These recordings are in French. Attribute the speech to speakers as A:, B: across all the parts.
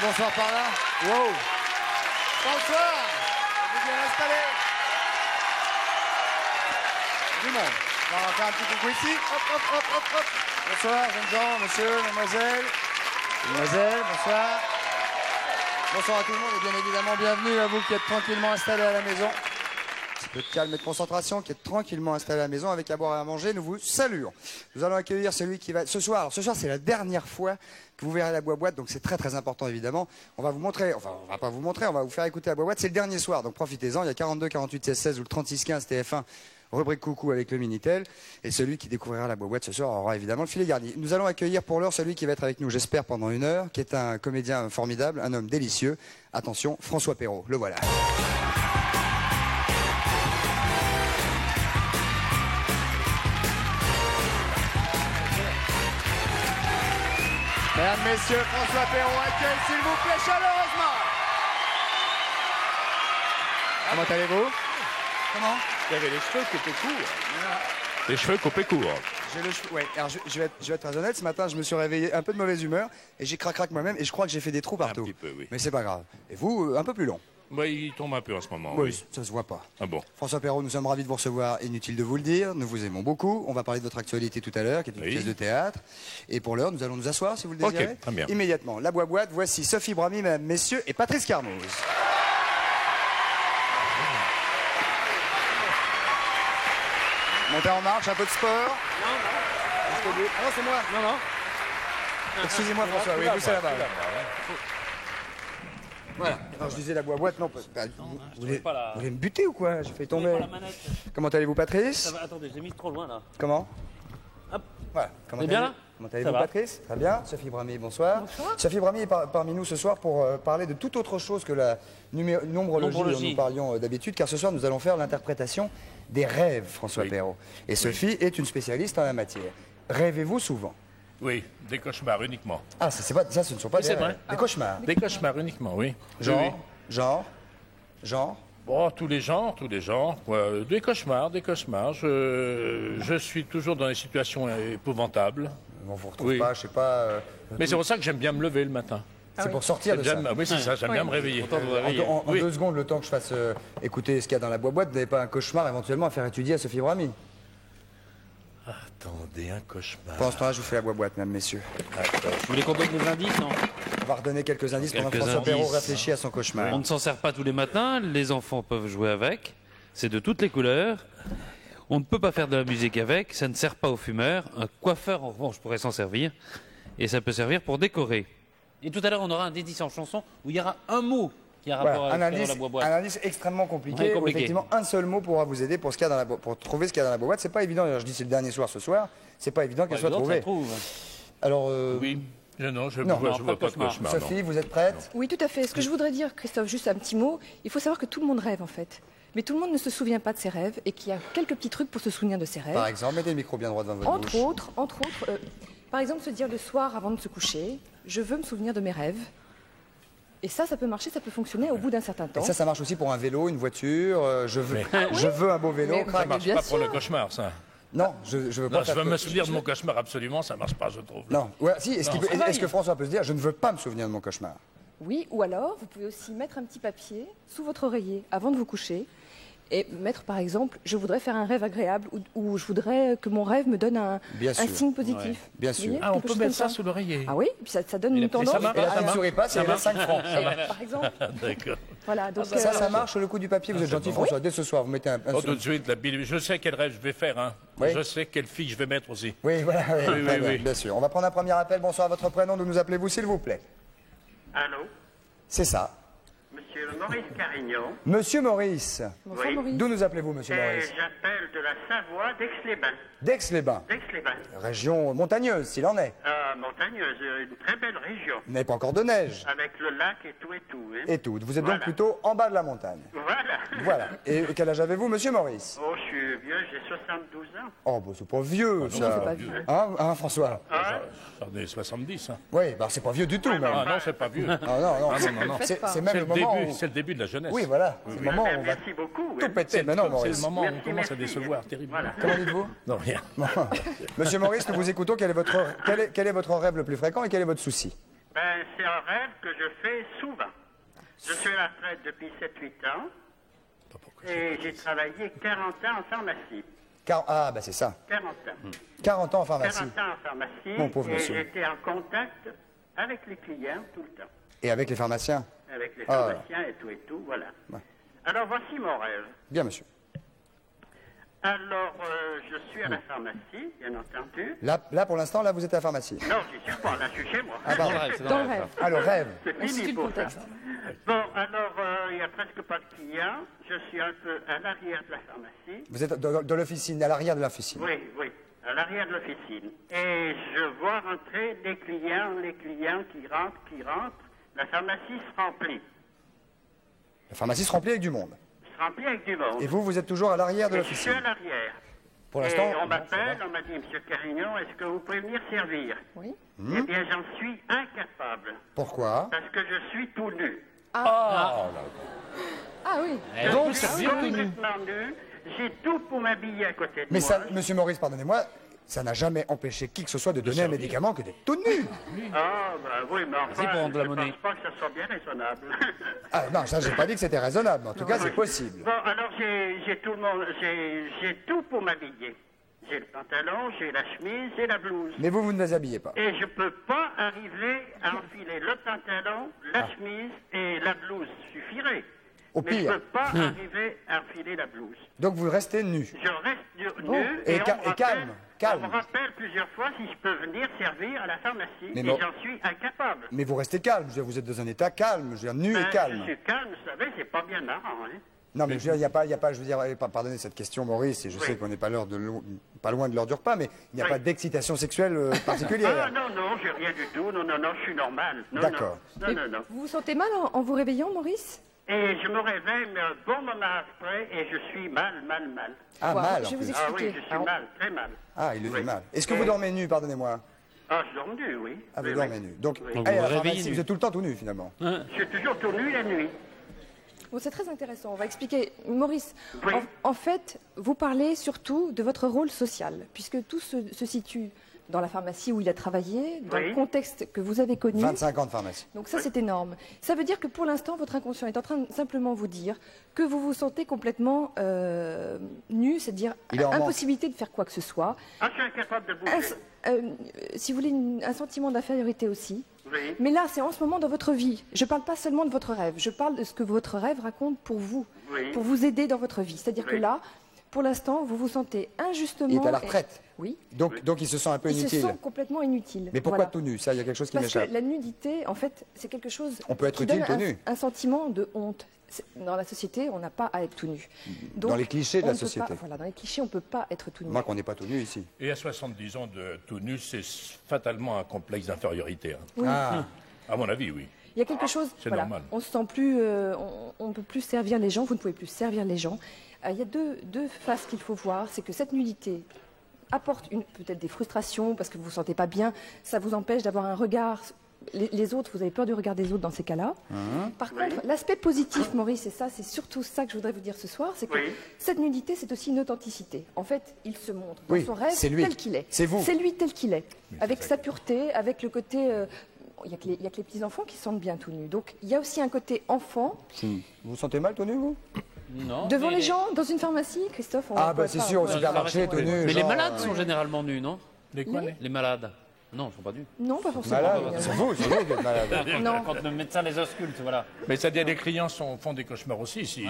A: bonsoir par là. Wow. Bonsoir. Vous bien installé. Du monde. On va faire un petit coucou ici. Hop, hop, hop, hop, hop. Bonsoir, jeunes gens, monsieur, mademoiselle. Mademoiselle, bonsoir. Bonsoir à tout le monde et bien évidemment bienvenue à vous qui êtes tranquillement installés à la maison. Un petit peu de calme et de concentration, qui êtes tranquillement installés à la maison avec à boire et à manger, nous vous saluons. Nous allons accueillir celui qui va... Ce soir, c'est la dernière fois que vous verrez la boîte, donc c'est très très important évidemment. On va vous montrer, enfin on va pas vous montrer, on va vous faire écouter la boîte. C'est le dernier soir, donc profitez-en. Il y a 42, 48, 16, 16 ou le 36, 15 TF1. Rubrique coucou avec le Minitel. Et celui qui découvrira la boîte ce soir aura évidemment le filet garni. Nous allons accueillir pour l'heure celui qui va être avec nous, j'espère, pendant 1 heure, qui est un comédien formidable, un homme délicieux. Attention, François Perrault. Le voilà. Mesdames, messieurs, François Perrault accueille, s'il vous plaît, chaleureusement. Comment allez-vous? Comment?
B: Il y avait les cheveux qui étaient courts. Les cheveux coupés courts.
A: Ouais, alors je vais être très honnête, ce matin je me suis réveillé un peu de mauvaise humeur et j'ai crac moi-même et je crois que j'ai fait des trous partout.
B: Un petit peu, oui.
A: Mais c'est pas grave. Et vous, un peu plus long?
B: Bah, il tombe un peu en ce moment.
A: Oui,
B: Oui.
A: ça se voit pas.
B: Ah bon?
A: François Perrault, nous sommes ravis de vous recevoir, inutile de vous le dire, nous vous aimons beaucoup. On va parler de votre actualité tout à l'heure, qui est une pièce de théâtre. Et pour l'heure, nous allons nous asseoir, si vous le désirez.
B: Ok, très bien.
A: Immédiatement, la boîte, voici Sophie Brami, mesdames, messieurs, et Patrice Carnoz. Montez en marche, un peu de sport. Ah non, c'est moi.
C: Non.
A: Excusez-moi François, oui, vous c'est là-bas. Voilà. Alors je disais la boîte, non. Vous voulez me buter ou quoi? J'ai fait tomber. Comment allez-vous Patrice?
C: Ça va, attendez, j'ai mis trop loin là.
A: Comment?
C: Hop.
A: Voilà. Comment
C: bien là?
A: Comment allez-vous Patrice? Très bien. Sophie Brami, bonsoir.
D: Bonsoir.
A: Sophie Brami est parmi nous ce soir pour parler de toute autre chose que la nombrologie dont nous parlions d'habitude, car ce soir nous allons faire l'interprétation des rêves, François Perrault. Et Sophie est une spécialiste en la matière. Rêvez-vous souvent?
B: Oui, des cauchemars uniquement.
A: Ah, ça, ce ne sont pas des
B: c'est
A: rêves.
B: vrai.
A: Des cauchemars.
B: Des cauchemars uniquement, oui.
A: Genre,
B: Oui.
A: genre.
B: Bon, tous les genres. Ouais, des cauchemars. Je suis toujours dans des situations épouvantables.
A: On vous retrouve
B: Oui.
A: pas, je sais pas.
B: Mais c'est pour ça que j'aime bien me lever le matin.
A: C'est pour sortir de ça.
B: Oui, c'est ça, j'aime bien me réveiller.
A: En
B: Oui.
A: 2 secondes, le temps que je fasse écouter ce qu'il y a dans la boîte, vous n'avez pas un cauchemar éventuellement à faire étudier à Sophie Brami?
B: Attendez, un cauchemar.
A: Pendant ce temps-là, je vous fais la boîte, mesdames, messieurs.
C: Vous voulez qu'on donne des indices, non?
A: On va redonner quelques indices pendant que
C: Quelques
A: François Perrault
C: indices.
A: réfléchit à son cauchemar.
C: On ne s'en sert pas tous les matins, les enfants peuvent jouer avec, c'est de toutes les couleurs. On ne peut pas faire de la musique avec, ça ne sert pas aux fumeurs. Un coiffeur, en revanche, pourrait s'en servir. Et ça peut servir pour décorer. Et tout à l'heure, on aura un indice en chanson où il y aura un mot qui a rapport
A: Voilà,
C: avec la boîte.
A: un indice extrêmement compliqué,
C: Ouais,
A: où
C: compliqué.
A: effectivement un seul mot pourra vous aider pour, pour trouver ce qu'il y a dans la boîte. C'est pas évident, d'ailleurs, je dis c'est le dernier soir ce soir, c'est pas évident qu'elle soit trouvée. Alors,
B: Oui. Non, je
A: Non,
B: vois
C: pas de
B: pas de
C: cauchemar.
B: cauchemar.
A: Sophie, vous êtes prête?
D: Oui, tout à fait. Ce que je voudrais dire, Christophe, juste un petit mot, il faut savoir que tout le monde rêve en fait. Mais tout le monde ne se souvient pas de ses rêves et qu'il y a quelques petits trucs pour se souvenir de ses rêves.
A: Par exemple, mettez le micro bien droit devant votre bouche.
D: Entre autres, par exemple, se dire le soir avant de se coucher, je veux me souvenir de mes rêves. Et ça peut marcher, ça peut fonctionner au bout d'un certain temps.
A: Et ça marche aussi pour un vélo, une voiture. Je veux un beau vélo.
D: Mais-
A: crac.
B: Ça marche
D: bien
B: pas pour
D: sûr.
B: le cauchemar, ça.
A: Non, je veux pas
B: Non, je
A: faire
B: veux
A: que-
B: me souvenir de mon cauchemar, absolument, ça marche pas, je trouve.
A: Non, ouais, si, est-ce
B: Non,
A: qu'il peut-
C: ça
A: est-ce que François peut se dire, je ne veux pas me souvenir de mon cauchemar?
D: Oui, ou alors, vous pouvez aussi mettre un petit papier sous votre oreiller avant de vous coucher et mettre, par exemple, je voudrais faire un rêve agréable ou je voudrais que mon rêve me donne un
A: Bien sûr.
D: signe positif.
A: Bien
D: Vous
A: sûr.
D: voyez,
B: Ah, on
D: quelque
B: peut
D: chose
B: mettre
D: comme
B: ça sous l'oreiller.
D: Ah oui, puis ça donne une tendance.
B: ça marche.
A: Et la
B: Ça
A: dame ne
B: marche.
A: sourit pas, c'est 5 francs.
D: Par exemple.
B: D'accord.
D: Voilà, donc
A: Ça marche le coup du papier, vous êtes gentil
B: bon.
A: François. Dès ce soir, vous mettez un
B: Oh, tout de suite, la Bible. Je sais quel rêve je vais faire, hein.
A: Oui.
B: Je sais quelle fille je vais mettre aussi.
A: Oui, voilà,
B: Oui,
A: très
B: oui,
A: bien,
B: oui.
A: bien sûr. On va prendre un premier appel. Bonsoir, votre prénom, d'où nous appelez-vous, s'il vous plaît?
E: Allô,
A: C'est ça.
E: monsieur Maurice Carignan.
A: Monsieur Maurice.
D: Bonsoir
E: Oui.
D: Maurice.
A: D'où nous appelez-vous, monsieur Maurice?
E: J'appelle de la Savoie, d'Aix-les-Bains.
A: D'Aix-les-Bains.
E: D'Aix-les-Bains.
A: Région montagneuse, s'il en est.
E: Montagneuse, une très belle région.
A: Vous n'avez pas encore de neige.
E: Avec le lac et tout. Hein.
A: Et tout. Vous êtes
E: Voilà.
A: donc plutôt en bas de la montagne.
E: Voilà.
A: Voilà. Et quel âge avez-vous, monsieur Maurice?
E: Oh, je suis vieux, j'ai 72 ans.
A: Oh, bah, c'est pas vieux, ça.
D: c'est pas vieux.
A: Hein, François?
B: J'en ai 70, hein.
A: Oui, bah, c'est pas vieux du tout, même.
B: Ah non, c'est pas vieux.
A: Ah, non, non,
B: Ah, non, non.
A: c'est
D: pas.
A: c'est même
B: C'est
A: le
B: le
A: moment
B: début,
A: où...
B: c'est le début de la jeunesse.
A: Oui, voilà. C'est le moment où on va
E: Merci beaucoup.
A: tout
E: hein.
A: péter. Mais non,
B: C'est le
A: Maurice.
B: moment où on
E: Merci,
B: commence à
E: merci.
B: décevoir terriblement.
E: Voilà.
A: Comment dites-vous?
B: Non, rien.
A: Monsieur Maurice, nous vous écoutons. Quel est votre rêve le plus fréquent et quel est votre souci?
E: Ben, c'est un rêve que je fais souvent. Je suis à la retraite depuis 7-8 ans et j'ai travaillé 40 ans en pharmacie.
A: Ah, bah c'est ça.
E: 40 ans.
A: 40 ans en pharmacie.
E: 40 ans en pharmacie.
A: Mon pauvre
E: et
A: monsieur.
E: j'étais en contact avec les clients tout le temps.
A: Et avec les pharmaciens?
E: Avec les
A: Ah.
E: pharmaciens et tout, voilà.
A: Ouais.
E: Alors, voici mon rêve.
A: Bien, monsieur.
E: Alors, je suis à la pharmacie, bien entendu.
A: Là, pour l'instant, là, vous êtes à la pharmacie.
E: Non, j'y suis pas, là, je suis chez moi.
A: Ah,
C: Dans
A: pardon.
C: le rêve, c'est
D: Dans le rêve.
A: Ah, le rêve.
E: C'est
D: On situe
E: fini
D: le
E: pour ça.
D: contexte.
E: Bon, alors, il n'y a presque pas de clients. Je suis un peu à l'arrière de la pharmacie.
A: Vous êtes de l'officine, à l'arrière de l'officine.
E: Oui, oui, à l'arrière de l'officine. Et je vois rentrer les clients qui rentrent. La pharmacie se remplit.
A: La pharmacie se remplit avec du monde.
E: Se remplit avec du monde.
A: Et vous, vous êtes toujours à l'arrière de
E: Et je suis
A: l'officine.
E: à l'arrière.
A: Pour
E: Et
A: l'instant,
E: on
A: bon, ça
E: m'appelle,
A: va.
E: on m'a dit, Monsieur Carignon, est-ce que vous pouvez venir servir?
D: Oui.
E: Eh bien, j'en suis incapable.
A: Pourquoi?
E: Parce que je suis tout nu.
D: Ah oui.
A: Donc,
E: Je suis complètement nu. J'ai tout pour m'habiller à côté de
A: Mais
E: moi.
A: ça, monsieur Maurice, pardonnez-moi, ça n'a jamais empêché qui que ce soit de donner un médicament que d'être tout nu.
E: Ah, ben oui, mais enfin,
C: pour de la
E: je
C: monnaie.
E: pense pas que ça soit bien raisonnable.
A: Ah non, ça, j'ai pas dit que c'était raisonnable, mais en tout cas, c'est possible.
E: Bon, alors j'ai tout le monde, j'ai tout pour m'habiller. J'ai le pantalon, j'ai la chemise, j'ai la blouse.
A: Mais vous ne vous habillez pas.
E: Et je peux pas arriver à enfiler le pantalon, la chemise et la blouse suffirait.
A: Au
E: Mais je
A: pire.
E: peux pas arriver à enfiler la blouse.
A: Donc vous restez nu.
E: Je reste nu
A: Et
E: on
A: ca-
E: me
A: et
E: rappelle-
A: calme, calme.
E: On me rappelle plusieurs fois si je peux venir servir à la pharmacie.
A: Mais
E: et
A: bon.
E: j'en suis incapable.
A: Mais vous restez calme. Je veux dire, vous êtes dans un état calme, je veux dire, nu
E: Ben,
A: et calme.
E: Je suis calme, vous savez, c'est pas bien marrant, hein.
A: Non, mais je veux dire, il n'y a pas, je veux dire, pardonnez cette question, Maurice, et je
E: Oui.
A: sais qu'on n'est pas, pas loin de l'heure du repas, mais il n'y a
E: Oui.
A: pas d'excitation sexuelle
E: Ah
A: particulière.
E: non, non, j'ai rien du tout. Non, non, non, je suis normal. Non,
A: D'accord.
E: Non,
D: Mais
E: non, non.
D: vous vous sentez mal en vous réveillant, Maurice?
E: Et je me réveille, mais un bon moment après, et je suis mal.
A: Ah,
D: Voilà,
A: mal en
D: je vais vous
A: plus.
E: Ah oui,
D: expliquer.
E: je suis
D: Alors,
E: mal, très mal.
A: Ah, il le dit
E: Oui.
A: mal. Est-ce que vous dormez nu, pardonnez-moi?
E: Ah, je dors nu, oui.
A: Ah, vous
E: Oui,
A: dormez
E: oui.
A: nu. Donc,
E: Oui.
C: Donc,
A: allez,
C: vous
A: à
C: vous
A: la
C: réveillez
A: pharmacie,
C: nu.
A: vous êtes tout le temps tout nu, finalement.
E: Je suis toujours tout nu la nuit.
D: Bon, c'est très intéressant. On va expliquer. Maurice,
E: Oui.
D: en fait, vous parlez surtout de votre rôle social, puisque tout se situe dans la pharmacie où il a travaillé, dans
E: Oui.
D: le contexte que vous avez connu.
A: 25 ans de pharmacie.
D: Donc ça, c'est énorme. Ça veut dire que pour l'instant, votre inconscient est en train de simplement vous dire que vous vous sentez complètement nu, c'est-à-dire
A: Il est en manque.
D: impossibilité de faire quoi que ce soit.
E: Ah, je suis incapable de
D: Un-
E: bouger.
D: si vous voulez, un sentiment d'infériorité aussi.
E: Oui.
D: Mais là, c'est en ce moment dans votre vie. Je ne parle pas seulement de votre rêve, je parle de ce que votre rêve raconte pour vous,
E: Oui.
D: pour vous aider dans votre vie. C'est-à-dire que
E: Oui.
D: là, pour l'instant, vous vous sentez injustement...
A: Il est à la retraite.
D: Oui.
A: Donc il se sent un peu
D: Il se
A: inutile.
D: sent complètement inutile.
A: Mais pourquoi
D: Voilà.
A: tout nu? Ça, il y a quelque chose qui
D: Parce que
A: m'échappe.
D: la nudité, en fait, c'est quelque chose
A: On peut être
D: qui
A: utile
D: donne
A: tout nu.
D: un sentiment de honte. Dans la société, on n'a pas à être tout nu. Donc,
A: Dans les clichés de
D: on
A: la
D: ne peut
A: société.
D: pas- voilà, dans les clichés, on ne peut pas être tout nu.
A: Moi, qu'on n'est pas tout nu ici.
B: Et à 70 ans de tout nu, c'est fatalement un complexe d'infériorité. Hein.
D: Oui.
A: Ah,
B: À mon avis, oui.
D: Il y a quelque chose,
B: c'est
D: voilà,
B: normal.
D: on se sent plus, on ne peut plus servir les gens, vous ne pouvez plus servir les gens. Il y a deux faces qu'il faut voir, c'est que cette nudité apporte peut-être des frustrations parce que vous ne vous sentez pas bien, ça vous empêche d'avoir un regard. Les autres, vous avez peur du regard des autres dans ces cas-là. Par contre, l'aspect positif, Maurice, et ça, c'est surtout ça que je voudrais vous dire ce soir, c'est que
E: Oui.
D: cette nudité, c'est aussi une authenticité. En fait, il se montre dans
A: Oui,
D: son rêve
A: c'est lui.
D: tel qu'il est.
A: C'est vous.
D: C'est lui tel qu'il est, avec sa pureté, avec le côté. Il n'y a que les petits-enfants qui se sentent bien tout nus. Donc, il y a aussi un côté enfant.
A: vous vous sentez mal tout nu, vous?
C: Non.
D: Devant
C: mais
D: les gens, dans une pharmacie, Christophe on
A: Ah,
D: pourrait
A: bah c'est
D: pas-
A: sûr, au
D: on pourrait-
A: supermarché, tout nu.
C: Mais les
A: genre,
C: malades sont généralement nus, non?
B: Les quoi,
D: Les-
C: Les malades. Non, ils sont pas nus.
D: Non, pas forcément.
A: Malade.
D: mais,
A: C'est vous qui êtes malade.
D: Non.
C: Quand le médecin les ausculte, voilà.
B: Mais c'est-à-dire les clients font des cauchemars aussi, si.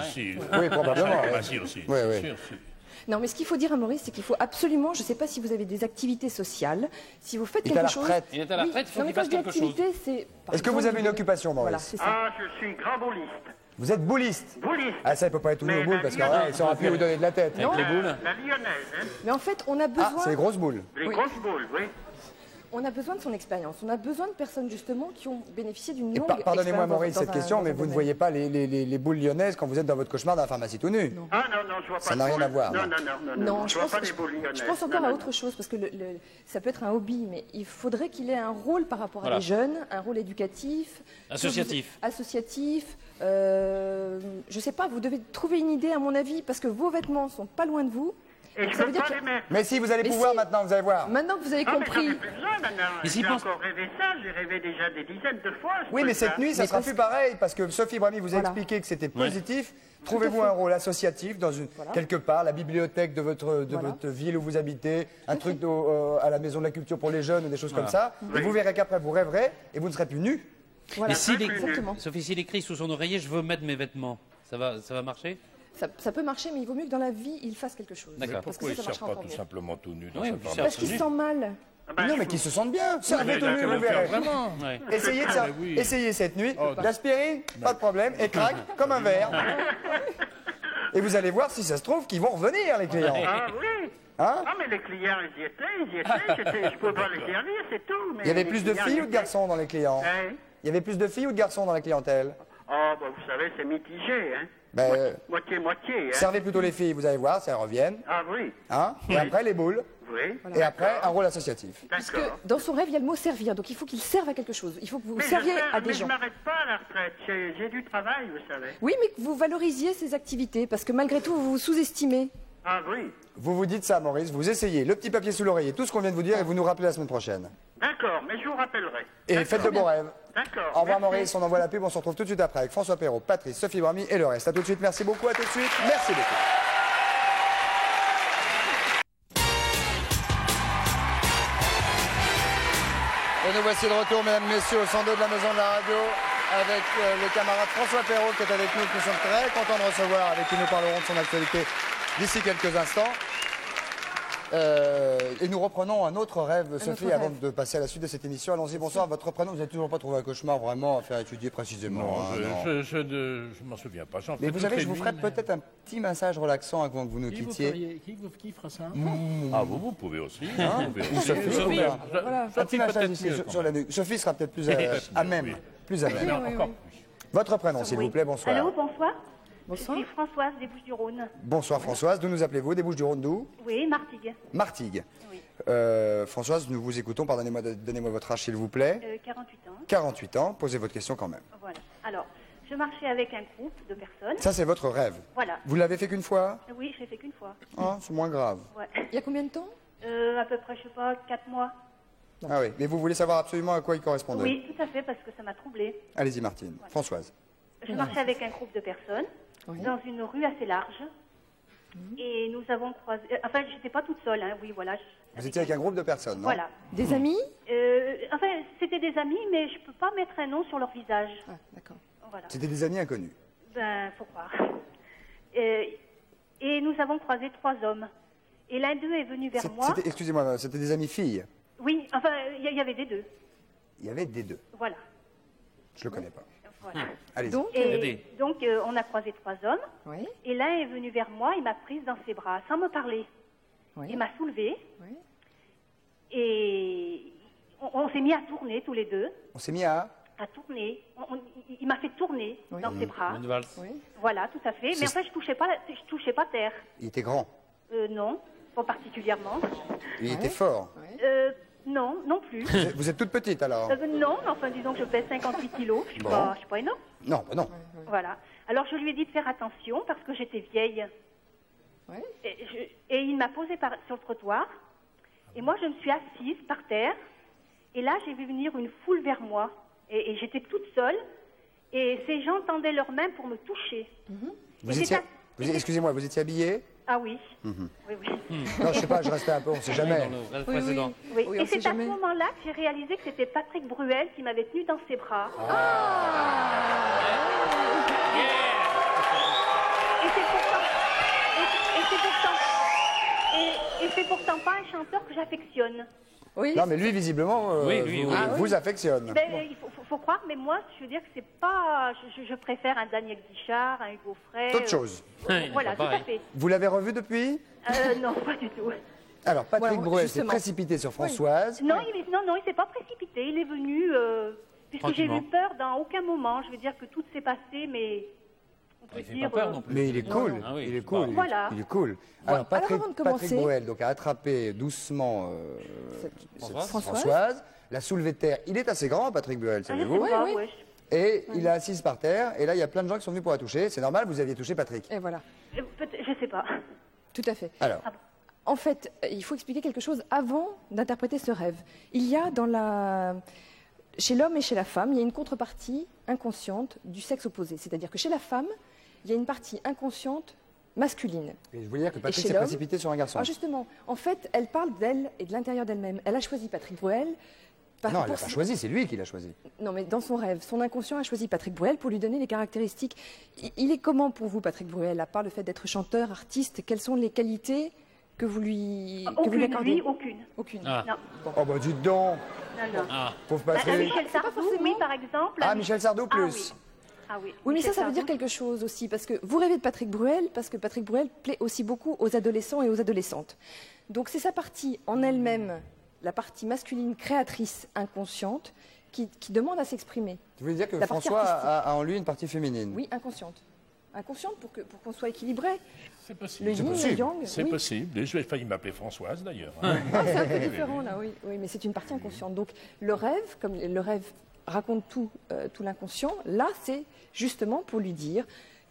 A: Oui, probablement.
B: Ah,
A: ouais.
B: si, aussi.
A: Oui,
B: c'est
A: oui.
B: sûr, si.
D: Non, mais ce qu'il faut dire à Maurice, c'est qu'il faut absolument, je ne sais pas si vous avez des activités sociales, si vous faites
A: Il est à
D: quelque
A: la
D: chose...
A: retraite.
C: Il est à la
D: Oui,
C: retraite, il faut
D: non, mais
C: qu'il
D: quand
C: fasse
D: je dis
C: quelque chose.
D: activité, c'est... par
A: Est-ce que vous
D: exemple,
A: avez une occupation, Maurice?
D: Voilà, c'est ça.
E: Ah, je suis grand bouliste.
A: Vous êtes bouliste.
E: Bouliste.
A: Ah, ça, il peut pas être tout nu
E: Mais
A: au boule
E: la
A: parce
E: lyonnaise.
A: qu'il saura plus vous donner de la tête.
C: Avec les boules.
E: La lyonnaise, hein.
D: Mais en fait, on a
A: Ah,
D: besoin...
A: c'est les grosses boules.
E: Les
D: Oui.
E: grosses boules, oui.
D: On a besoin de son expérience. On a besoin de personnes, justement, qui ont bénéficié d'une
A: Et
D: longue
A: pardonnez-moi,
D: expérience
A: Maurice,
D: dans
A: cette
D: un-
A: question,
D: dans
A: mais
D: un
A: vous ne
D: domaine.
A: voyez pas les boules lyonnaises quand vous êtes dans votre cauchemar dans la pharmacie tout nu.
E: Ah non, non, je vois pas.
A: Ça n'a
E: de
A: rien
E: boules.
A: à voir,
E: Non,
A: non.
E: non, non, non.
D: Non,
E: je vois pas les boules lyonnaises.
D: je pense encore
E: Non,
D: à
E: non,
D: autre chose, parce que ça peut être un hobby, mais il faudrait qu'il ait un rôle par rapport
C: Voilà.
D: à des jeunes, un rôle éducatif.
C: Associatif.
D: Associatif. Je ne sais pas, vous devez trouver une idée, à mon avis, parce que vos vêtements sont pas loin de vous.
E: Et je
D: Ça
E: ne
D: veut
E: peux
D: dire
E: pas
D: que-
E: les mettre.
A: Mais si, vous allez
D: Mais
A: pouvoir
D: si.
A: maintenant, vous allez voir.
D: Maintenant que vous avez
E: Ah, mais j'en
D: compris.
E: ai plus besoin maintenant.
C: Et s'il
E: J'ai
C: pense-
E: encore rêvé ça, j'ai rêvé déjà des dizaines de fois. ce
A: Oui, mais
E: truc-là.
A: cette nuit, ça
D: Mais
A: sera
D: parce
A: plus
D: que-
A: pareil, parce que Sophie Brami vous a
D: Voilà.
A: expliqué que c'était
C: Ouais.
A: positif. Trouvez-vous un rôle associatif dans quelque part, la bibliothèque de
D: Voilà.
A: votre ville où vous habitez, un truc à la maison de la culture pour les jeunes ou des choses comme ça. Et vous verrez qu'après, vous rêverez et vous ne serez plus nus.
D: Voilà.
C: Et s'il
D: Exactement.
C: Sophie, s'il écrit sous son oreiller, je veux mettre mes vêtements, ça va marcher?
D: Ça peut marcher, mais il vaut mieux que dans la vie, il fasse quelque chose.
C: D'accord.
D: Parce que
B: Pourquoi il
D: ça
B: ne sert
D: marchera
B: pas
D: encore
B: tout
D: mieux.
B: simplement tout nu dans
C: Oui,
B: sa
C: il
B: chambre?
C: sert
D: Parce qu'il se sent mal.
E: Ah ben,
A: Non,
E: je
A: mais
E: vous-
A: qu'ils se sentent bien. Servez tout nu, vous verrez.
B: Vraiment.
C: Ouais.
A: Essayez, ça.
B: Mais oui.
A: Essayez cette nuit.
B: Oh,
A: L'aspirine, pas de problème, et craque comme un verre. Et vous allez voir si ça se trouve qu'ils vont revenir, les clients.
E: Ah oui.
A: Hein?
E: Ah, mais les clients, ils y étaient. Je peux pas les servir, c'est tout. Mais
A: Il y avait
E: les
A: plus de
E: clients,
A: filles
E: ils
A: ou de
E: étaient.
A: garçons dans les clients?
E: Hein?
A: Il y avait plus de filles ou de garçons dans la clientèle?
E: Ah, bah, vous savez, c'est mitigé, hein.
A: Ben,
E: Moitié-moitié, hein.
A: servez plutôt les filles, vous allez voir, si elles reviennent.
E: Ah oui,
A: Hein? Et après, les boules.
E: oui.
A: Et après, un rôle associatif.
D: Puisque
E: D'accord.
D: dans son rêve, il y a le mot servir. Donc il faut qu'il serve à quelque chose. Il faut que vous
E: Mais
D: serviez à des
E: mais
D: gens.
E: je m'arrête pas à la retraite. J'ai du travail, vous savez.
D: Oui, mais que vous valorisiez ces activités. Parce que malgré tout, vous vous sous-estimez.
E: Ah oui.
A: Vous vous dites ça, Maurice, vous essayez le petit papier sous l'oreiller, tout ce qu'on vient de vous dire, et vous nous rappelez la semaine prochaine.
E: D'accord, mais je vous rappellerai.
A: Et faites de beaux rêves.
E: D'accord.
A: Au revoir,
E: merci.
A: Maurice, on envoie la pub, on se retrouve tout de suite après avec François Perrault, Patrice, Sophie Brami et le reste. À tout de suite, merci beaucoup, à tout de suite, merci beaucoup. Et nous voici de retour, mesdames, messieurs, au 102 de la Maison de la Radio, avec le camarade François Perrault qui est avec nous, que nous sommes très contents de recevoir, avec qui nous parlerons de son actualité d'ici quelques instants. Et nous reprenons un autre rêve, Sophie,
D: autre
A: avant
D: rêve.
A: de passer à la suite de cette émission. Allons-y, bonsoir. Votre prénom, vous n'avez toujours pas trouvé un cauchemar vraiment à faire étudier précisément.
B: Non,
A: hein, non.
B: je m'en souviens pas. J'en
A: Mais
B: fais
A: vous
B: toutes
A: savez,
B: les
A: je vous
B: nuits,
A: ferai
B: mais-
A: peut-être un petit massage relaxant avant que vous nous
B: Qui vous
A: quittiez.
B: feriez- qui fera ça Ah, vous pouvez aussi. Vous pouvez
A: Ou
B: aussi.
A: Sophie,
C: Sophie,
A: ou bien.
D: Voilà.
A: Un petit massage
B: peut-être
A: ici
B: mieux,
A: sur,
B: quand
A: sur la nuque. Sophie sera peut-être plus à même.
B: oui.
A: Plus à même.
B: Non, encore
D: oui.
B: plus.
A: Votre prénom, s'il vous plaît, bonsoir.
F: Allô, bonsoir.
D: Bonsoir.
F: Je suis Françoise des Bouches-du-Rhône.
A: Bonsoir Françoise, d'où nous appelez-vous? Des Bouches-du-Rhône, d'où?
F: Oui, Martigues.
A: Martigues.
F: Oui.
A: Françoise, nous vous écoutons, pardonnez-moi, donnez-moi votre âge s'il vous plaît.
F: 48 ans.
A: 48 ans, posez votre question quand même.
F: Voilà. Alors, je marchais avec un groupe de personnes.
A: Ça, c'est votre rêve.
F: Voilà.
A: Vous l'avez fait qu'une fois?
F: Oui, je l'ai fait qu'une fois.
A: Ah, c'est moins grave.
F: Ouais.
D: Il y a combien de temps?
F: À peu près, je sais pas, 4 mois.
A: Ah oui, mais vous voulez savoir absolument à quoi il correspondait?
F: Oui, tout à fait, parce que ça m'a troublée.
A: Allez-y Martine. Françoise.
F: Je marchais avec un groupe de personnes
D: Oui.
F: dans une rue assez large. Et nous avons croisé... Enfin, je n'étais pas toute seule, hein. Oui, voilà.
A: Vous étiez avec un groupe de personnes, non?
F: Voilà.
D: Des amis?
F: Enfin, c'était des amis, mais je peux pas mettre un nom sur leur visage.
D: Ah, d'accord.
F: Voilà.
A: C'était des amis inconnus.
F: Ben, faut croire. Et nous avons croisé 3 hommes. Et l'un d'eux est venu vers moi.
A: Excusez-moi, c'était des amis filles.
F: Oui, enfin, il y avait des deux.
A: Il y avait des deux.
F: Voilà.
A: Je le connais pas.
F: Voilà.
A: Allez-y.
D: Donc,
F: Et donc, on a croisé 3 hommes.
D: oui,
F: Et l'un est venu vers moi, il m'a prise dans ses bras, sans me parler.
D: oui,
F: Il m'a soulevée.
D: oui.
F: Et on s'est mis à tourner tous les deux.
A: On s'est mis à...
F: tourner. Il m'a fait tourner
D: Oui.
F: dans ses bras.
C: Une valse.
D: Oui.
F: Voilà, tout à fait. Mais enfin, je touchais pas terre.
A: Il était grand.
F: Non, pas particulièrement.
A: Il était fort.
F: Non, non plus.
A: Vous êtes toute petite alors?
F: Non, mais enfin, disons que je pèse 58 kilos. Je suis
A: Bon.
F: pas énorme.
A: Non, bah non.
F: Voilà. Alors, je lui ai dit de faire attention parce que j'étais vieille.
D: Oui.
F: Et il m'a posé sur le trottoir. Et moi, je me suis assise par terre. Et là, j'ai vu venir une foule vers moi. Et j'étais toute seule. Et ces gens tendaient leurs mains pour me toucher.
A: Vous
F: Et
A: étiez...
F: c'était-
A: Excusez-moi, vous étiez habillée?
F: Ah oui.
A: Mhm.
F: Oui, oui.
A: Non, je sais pas, je restais un peu, on sait jamais.
C: Dans le rêve
D: Oui, oui.
C: précédent.
F: Oui.
D: Oui,
F: Et
D: on sait
F: c'est à
D: jamais.
F: ce moment-là que j'ai réalisé que c'était Patrick Bruel qui m'avait tenue dans ses bras. Et c'est pourtant, et c'est pourtant pas un chanteur que j'affectionne.
D: Oui.
A: Non, mais lui, visiblement,
C: Oui, lui,
A: vous,
C: oui.
A: vous affectionne.
F: Ben, il faut croire, mais moi, je veux dire que c'est pas. Je préfère un Daniel Guichard, un Hugo Frey.
A: Autre chose.
F: Voilà,
C: Pas
F: tout à
C: pareil.
F: fait.
A: Vous l'avez revu depuis?
F: Non, pas du tout.
A: Alors, Patrick
D: Voilà,
A: Bruel s'est
D: justement.
A: précipité sur Françoise.
F: Non, non, il s'est pas précipité. Il est venu. Puisque j'ai
C: Tranquillement.
F: eu peur dans aucun moment. Je veux dire que tout s'est passé, mais. On peut
C: Il fait
F: dire.
C: pas peur non plus.
A: Mais il est cool.
C: Ah oui,
A: il est
C: c'est
A: cool.
C: pas-
A: il est-
F: Voilà.
A: Il est cool. Alors, Patrick,
D: avant de
A: Patrick
D: commencer-
A: Bruel donc, a attrapé doucement
C: Françoise.
A: Françoise, l'a soulevé de terre. Il est assez grand, Patrick Bruel,
F: Ah, je sais
A: savez-vous?
F: pas,
D: oui.
F: ouais.
A: Et il est assise par terre. Et là, il y a plein de gens qui sont venus pour la toucher. C'est normal, vous aviez touché Patrick.
D: Et voilà.
F: Je sais pas.
D: Tout à fait.
A: Alors,
D: En fait, il faut expliquer quelque chose avant d'interpréter ce rêve. Il y a chez l'homme et chez la femme, il y a une contrepartie inconsciente du sexe opposé. C'est-à-dire que chez la femme, il y a une partie inconsciente masculine.
A: Et je voulais dire que Patrick
D: chez
A: s'est
D: l'homme-
A: précipité sur un garçon.
D: Alors justement, en fait, elle parle d'elle et de l'intérieur d'elle-même. Elle a choisi Patrick Bruel.
A: Non, elle l'a pas choisi, c'est lui qui l'a choisi.
D: Non, mais dans son rêve, son inconscient a choisi Patrick Bruel pour lui donner les caractéristiques. Il est comment pour vous, Patrick Bruel, à part le fait d'être chanteur, artiste? Quelles sont les qualités que vous lui
F: Aucune,
D: accordez?
F: lui, aucune.
D: Aucune.
C: Ah.
F: Non,
A: Oh bah dites donc,
F: non, non.
A: pauvre
F: Bah,
A: Patrick.
F: Michel Sardou,
D: forcément-
F: oui, par exemple.
A: Ah, Michel Sardou
F: Ah
A: plus.
F: oui. Ah oui.
D: Oui, mais
F: Michel
D: ça veut dire
F: Sardou.
D: quelque chose aussi, parce que vous rêvez de Patrick Bruel, parce que Patrick Bruel plaît aussi beaucoup aux adolescents et aux adolescentes. Donc c'est sa partie en elle-même, la partie masculine créatrice inconsciente, qui demande à s'exprimer.
A: Tu veux dire que
D: La partie
A: François
D: artistique.
A: a en lui une partie féminine?
D: Oui, inconsciente. Inconsciente pour qu'on soit équilibré.
B: C'est possible.
D: Le yin, le
A: possible.
D: yang,
B: C'est
D: oui.
B: possible. J'ai failli m'appeler Françoise d'ailleurs.
D: Ah, c'est un peu différent là, oui. Oui, mais c'est une partie inconsciente. Donc le rêve, comme le rêve raconte tout l'inconscient, là c'est justement pour lui dire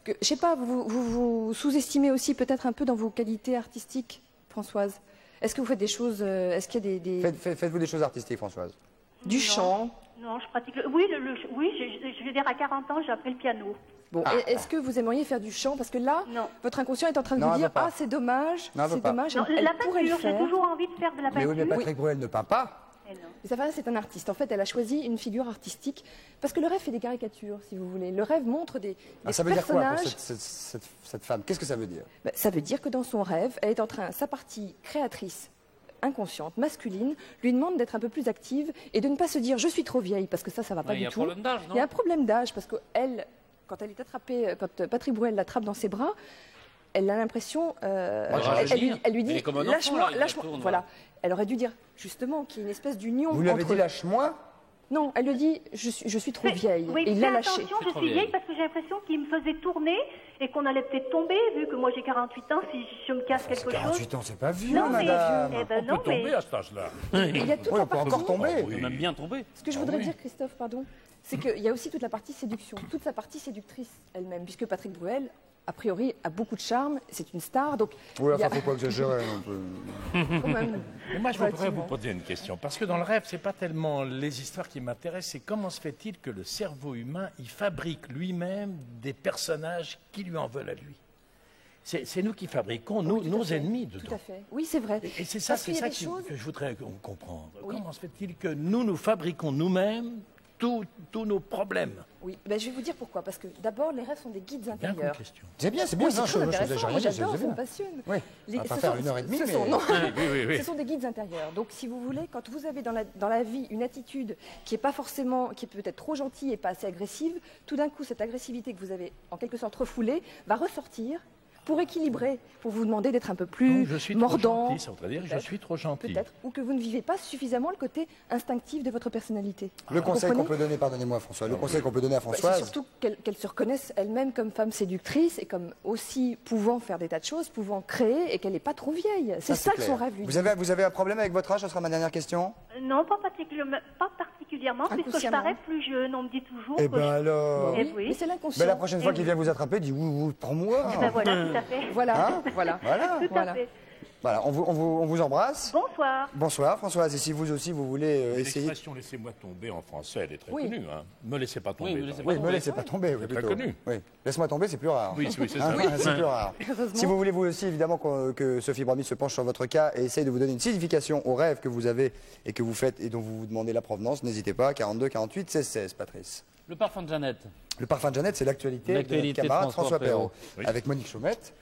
D: que, je sais pas, vous sous-estimez aussi peut-être un peu dans vos qualités artistiques, Françoise. Est-ce que vous faites des choses, est-ce qu'il y a
A: Faites-vous des choses artistiques, Françoise?
D: du
F: Non.
D: chant?
F: Non, je pratique. Oui, oui, je veux dire, à 40 ans, j'ai appris le piano.
D: Bon, est-ce que vous aimeriez faire du chant? Parce que là,
F: Non.
D: votre inconscient est en train de
A: Non,
D: vous
A: elle
D: dire,
A: veut pas.
D: ah c'est dommage,
A: Non, elle veut
D: c'est
A: pas.
D: dommage,
F: Non,
D: elle
F: la
D: pourrait le
F: peinture, j'ai
D: faire.
F: toujours envie de faire de la
A: Mais oui,
F: peinture.
A: mais Patrick Bruel ne peint pas.
F: Mais non.
D: Mais ça, c'est un artiste. En fait, elle a choisi une figure artistique parce que le rêve fait des caricatures, si vous voulez. Le rêve montre des
A: Ah, ça veut dire quoi
D: personnages.
A: pour cette femme? Qu'est-ce que ça veut dire?
D: Ben, ça veut dire que dans son rêve, elle est en train, sa partie créatrice, inconsciente, masculine, lui demande d'être un peu plus active et de ne pas se dire je suis trop vieille, parce que ça va pas
C: Il y
D: du
C: a un
D: tout.
C: problème d'âge, non?
D: Il y a un problème d'âge parce que elle, quand elle est attrapée, quand Patrick Bruel l'attrape dans ses bras, elle a l'impression, elle lui
C: Elle
D: dit
C: est comme un enfant,
D: lâche-moi,
C: là, il la
D: lâche-moi.
C: tourne,
D: Voilà.
C: là.
D: Elle aurait dû dire justement qu'il y a une espèce d'union.
A: Vous lui avez
D: entre-
A: dit lâche-moi?
D: Non, elle lui dit je suis trop vieille.
F: Oui,
D: et il
F: fais
D: l'a lâché.
F: attention,
C: C'est
F: je
C: trop
F: suis
C: vieille.
F: vieille parce que j'ai l'impression qu'il me faisait tourner et qu'on allait peut-être tomber, vu que moi j'ai 48 ans, si je me casse quelque chose.
A: 48 ans, c'est pas vieux,
F: Non, mais,
A: madame.
F: eh ben
B: On
F: non,
B: peut tomber
F: mais
B: à cet âge-là.
D: Il y a toute
A: Oui,
D: la
A: on peut
D: partie.
A: encore tomber.
B: Ah
C: On peut même bien tomber.
D: Ce que je voudrais dire, Christophe, pardon, c'est qu'il y a aussi toute la partie séduction, toute sa partie séductrice elle-même, puisque Patrick Bruel, a priori, a beaucoup de charme, c'est une star, donc
A: Oui,
D: il y a
A: enfin, faut pas exagérer non plus.
D: quand même...
B: Mais moi, je voudrais
D: Relativement.
B: vous poser une question. Parce que dans le rêve, c'est pas tellement les histoires qui m'intéressent, c'est comment se fait-il que le cerveau humain, il fabrique lui-même des personnages qui lui en veulent à lui. C'est nous qui fabriquons
D: Oui, tout à
B: nos
D: fait,
B: ennemis
D: Tout
B: dedans.
D: à fait. Oui, c'est vrai.
B: Et c'est ça,
D: Parce qu'il y a des choses-
B: que je voudrais comprendre.
D: Oui.
B: Comment se fait-il que nous fabriquons nous-mêmes tous nos problèmes?
D: Oui, ben, je vais vous dire pourquoi. Parce que d'abord, les rêves sont des guides
B: Bien comme
D: intérieurs.
B: question.
A: C'est bien,
D: Oui,
A: non,
D: c'est très
A: je
D: intéressant.
A: j'ai
D: Moi,
A: rien dit,
D: j'adore,
A: c'est
D: ça me
A: bien.
D: passionne.
A: Oui, on va pas faire 1h30, mais...
D: non.
B: Oui.
D: Ce sont des guides intérieurs. Donc, si vous voulez, quand vous avez dans la vie une attitude qui est pas forcément, qui est peut-être trop gentille et pas assez agressive, tout d'un coup, cette agressivité que vous avez en quelque sorte refoulée va ressortir pour équilibrer, pour vous demander d'être un peu plus
B: Donc, je suis
D: mordant.
B: trop gentil, ça voudrait dire que je
D: Peut-être.
B: suis trop gentil.
D: Peut-être, ou que vous ne vivez pas suffisamment le côté instinctif de votre personnalité.
A: Le
D: Vous
A: conseil qu'on
D: comprenez
A: peut donner, pardonnez-moi François, le conseil qu'on peut donner à
D: Bah, c'est
A: Françoise,
D: surtout qu'elle se reconnaisse elle-même comme femme séductrice et comme aussi pouvant faire des tas de choses, pouvant créer et qu'elle n'est pas trop vieille. C'est ça que
A: clair.
D: son rêve lui dit.
A: Vous avez un problème avec votre âge? Ce sera ma dernière question.
F: Non, pas particulièrement, puisque je
D: Inconsciemment.
F: parais plus jeune. On me dit toujours
A: Eh
F: que
A: ben alors...
F: Eh oui.
D: Mais c'est
A: Ben,
D: l'inconscient.
A: la prochaine fois
F: Eh
A: qu'il
F: oui.
A: vient vous attraper, dis oui, prends-moi.
F: Ben voilà, tout à fait.
D: Voilà,
A: Hein
D: voilà.
A: Voilà.
F: Tout
D: Voilà.
F: à fait.
A: Voilà, on vous embrasse.
F: Bonsoir.
A: Bonsoir Françoise, et si vous aussi vous voulez essayer...
B: L'expression laissez-moi tomber en français, elle est très
D: Oui.
B: connue. Hein. Me laissez pas tomber.
C: Oui, me laissez
A: Oui,
C: pas
A: me laissez pas tomber. Oui,
B: C'est très
A: plutôt.
B: connu.
A: Oui. Laisse-moi tomber, c'est plus rare.
B: Oui, c'est
A: Hein,
B: ça.
A: c'est plus rare.
D: Heureusement.
A: Si vous voulez vous aussi, évidemment, que Sophie Brami se penche sur votre cas et essaye de vous donner une signification au rêve que vous avez et que vous faites et dont vous vous demandez la provenance, n'hésitez pas, 42 48 16 16, Patrice.
C: Le parfum de Jeannette.
A: Le parfum de Jeannette, c'est l'actualité de notre
C: L'actualité de
A: camarade
C: François
A: François Perrault,
B: Oui.
A: avec Monique Chaumette.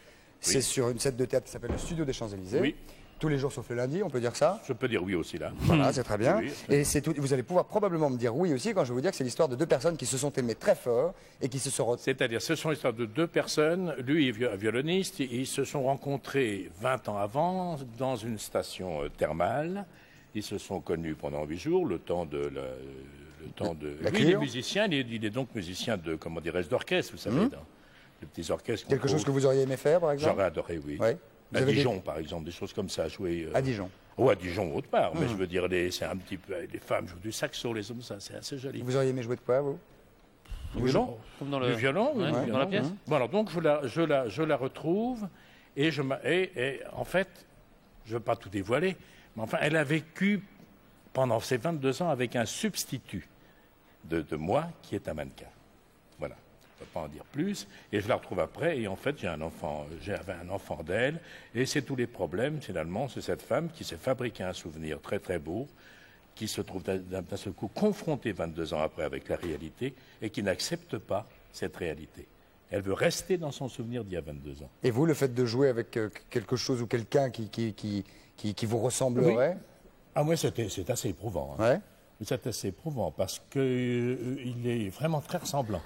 A: C'est
B: Oui.
A: sur une scène de théâtre qui s'appelle le Studio des Champs-Élysées.
B: Oui.
A: Tous les jours sauf le lundi, on peut dire ça.
B: Je peux dire oui aussi là.
A: Voilà, c'est très bien.
B: Oui,
A: Et c'est tout. Vous allez pouvoir probablement me dire oui aussi quand je vais vous dire que c'est l'histoire de deux personnes qui se sont aimées très fort et qui se sont
B: C'est-à-dire, ce sont l'histoire de deux personnes. Lui est violoniste. Ils se sont rencontrés 20 ans avant dans une station thermale. Ils se sont connus pendant 8 jours, le temps de
A: La
B: Lui, il est
A: cure.
B: musicien. Il est donc musicien de, comment dirais-je, d'orchestre, vous savez, dans les petits orchestres. qu'on
A: Quelque chose
B: trouve.
A: que vous auriez aimé faire, par exemple.
B: J'aurais adoré, oui.
A: Ouais. Vous
B: À
A: avez
B: Dijon, par exemple, des choses comme ça, jouer.
A: À Dijon.
B: Ou à Dijon, autre part. Mais je veux dire, c'est un petit peu. Les femmes jouent du saxo, les hommes, ça, c'est assez joli.
A: Vous auriez aimé jouer de quoi, vous?
B: Du violon.
C: Comme dans
B: Du violon, oui,
C: Ouais,
B: du
C: dans
B: violon.
C: la pièce.
B: Bon, alors donc je la retrouve et en fait, je ne veux pas tout dévoiler, mais enfin, elle a vécu pendant ces 22 ans avec un substitut de moi qui est un mannequin. Voilà, je ne peux pas en dire plus. Et je la retrouve après, et en fait, j'avais un enfant d'elle, et c'est tous les problèmes, finalement, c'est cette femme qui s'est fabriqué un souvenir très très beau, qui se trouve d'un seul coup confrontée 22 ans après avec la réalité, et qui n'accepte pas cette réalité. Elle veut rester dans son souvenir d'il y a 22 ans.
A: Et vous, le fait de jouer avec quelque chose ou quelqu'un qui vous ressemblerait?
B: Ah, moi, c'est assez éprouvant. Hein.
A: Ouais.
B: C'est assez éprouvant parce qu'il est vraiment très ressemblant.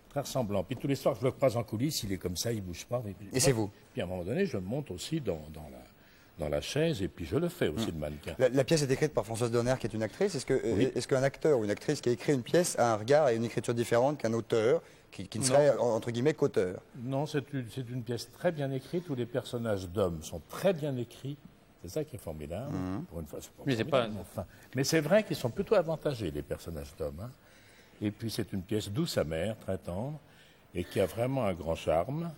B: Très ressemblant. Puis tous les soirs, je le croise en coulisses, il est comme ça, il ne bouge pas.
A: Et c'est vous?
B: Puis à un moment donné, je monte aussi dans la chaise et puis je le fais aussi, le mannequin.
A: La pièce est écrite par Françoise Donner, qui est une actrice. Est-ce qu'un acteur ou une actrice qui a écrit une pièce a un regard et une écriture différente qu'un auteur qui ne serait, entre guillemets, qu'auteur?
B: Non, c'est une pièce très bien écrite où les personnages d'hommes sont très bien écrits. C'est ça qui est formidable. Pour une fois, c'est pas formidable, enfin. Mais c'est vrai qu'ils sont plutôt avantagés, les personnages d'hommes. Hein. Et puis c'est une pièce douce amère, très tendre, et qui a vraiment un grand charme,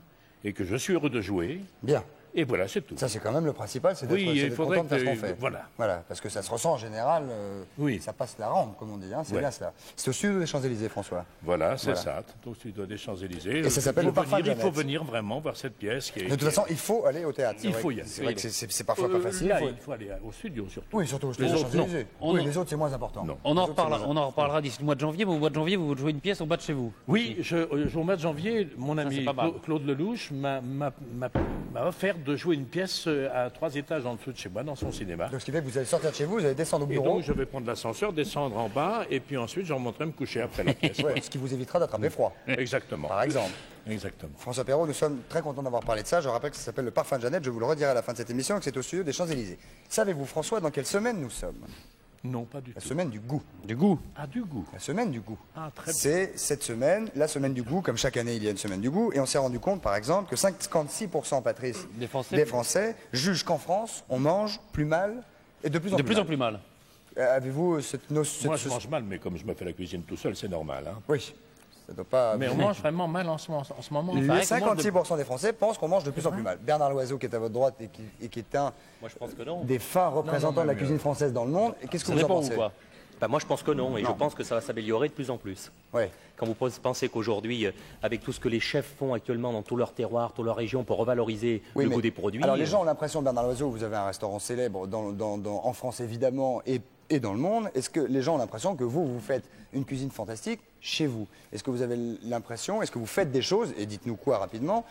B: et que je suis heureux de jouer.
A: Bien.
B: Et voilà, c'est tout.
A: Ça, c'est quand même le principal, c'est d'être content de faire ce qu'on fait. Voilà, parce que ça se ressent en général, ça passe la rampe, comme on dit, hein, c'est bien cela. C'est au sud des Champs-Élysées, François.
B: Voilà, c'est ça, tout au sud des Champs-Élysées.
A: Et ça s'appelle Le Parfum de Jeannette.
B: Il faut venir vraiment voir cette pièce. De
A: toute façon, il faut aller au théâtre.
B: Il faut y aller.
A: C'est vrai que c'est parfois pas facile.
B: Là, il faut aller au studio, surtout.
A: Oui, surtout au studio des Champs-Élysées. Oui, les autres, c'est moins important.
C: On en reparlera d'ici le mois de janvier, mais au mois de janvier, vous jouez une pièce au bas de chez vous.
B: Oui, au mois de janvier, mon ami Claude Lelouch m'a offert de jouer une pièce à 3 étages en dessous de chez moi, dans son cinéma.
A: Donc ce qui fait que vous allez sortir de chez vous, vous allez descendre au bureau.
B: Et donc je vais prendre l'ascenseur, descendre en bas, et puis ensuite je remonterai me coucher après la pièce.
A: Ce qui vous évitera d'attraper froid.
B: Exactement.
A: Par exemple.
B: Exactement.
A: François Perrault, nous sommes très contents d'avoir parlé de ça. Je rappelle que ça s'appelle Le Parfum de Jeannette. Je vous le redirai à la fin de cette émission, que c'est au studio des Champs-Élysées. Savez-vous, François, dans quelle semaine nous sommes?
B: Non, pas du tout.
A: La semaine du goût.
C: Du goût?
B: Ah, du goût.
A: La semaine du goût.
B: Ah, très bien.
A: C'est cette semaine, la semaine du goût. Comme chaque année, il y a une semaine du goût. Et on s'est rendu compte, par exemple, que 56%, Patrice, des Français jugent qu'en France, on mange plus mal et de plus en plus mal. Avez-vous cette notion?
B: Moi, je mange mal, mais comme je me fais la cuisine tout seul, c'est normal. Hein.
A: Oui. Ça doit pas...
B: Mais on mange vraiment mal en ce moment.
A: Les 56% des Français pensent qu'on mange de plus en plus mal. Bernard Loiseau, qui est à votre droite et qui est un des fins représentants de la cuisine française dans le monde, qu'est-ce que vous en pensez?
G: Moi, je pense que non, et je pense que ça va s'améliorer de plus en plus.
A: Ouais.
G: Quand vous pensez qu'aujourd'hui, avec tout ce que les chefs font actuellement dans tous leurs terroirs, toutes leurs régions, pour revaloriser le goût des produits...
A: Alors les gens ont l'impression, Bernard Loiseau, vous avez un restaurant célèbre en France évidemment, et dans le monde. Est-ce que les gens ont l'impression que vous faites une cuisine fantastique chez vous? Est-ce que vous avez l'impression, est-ce que vous faites des choses, et dites-nous quoi rapidement,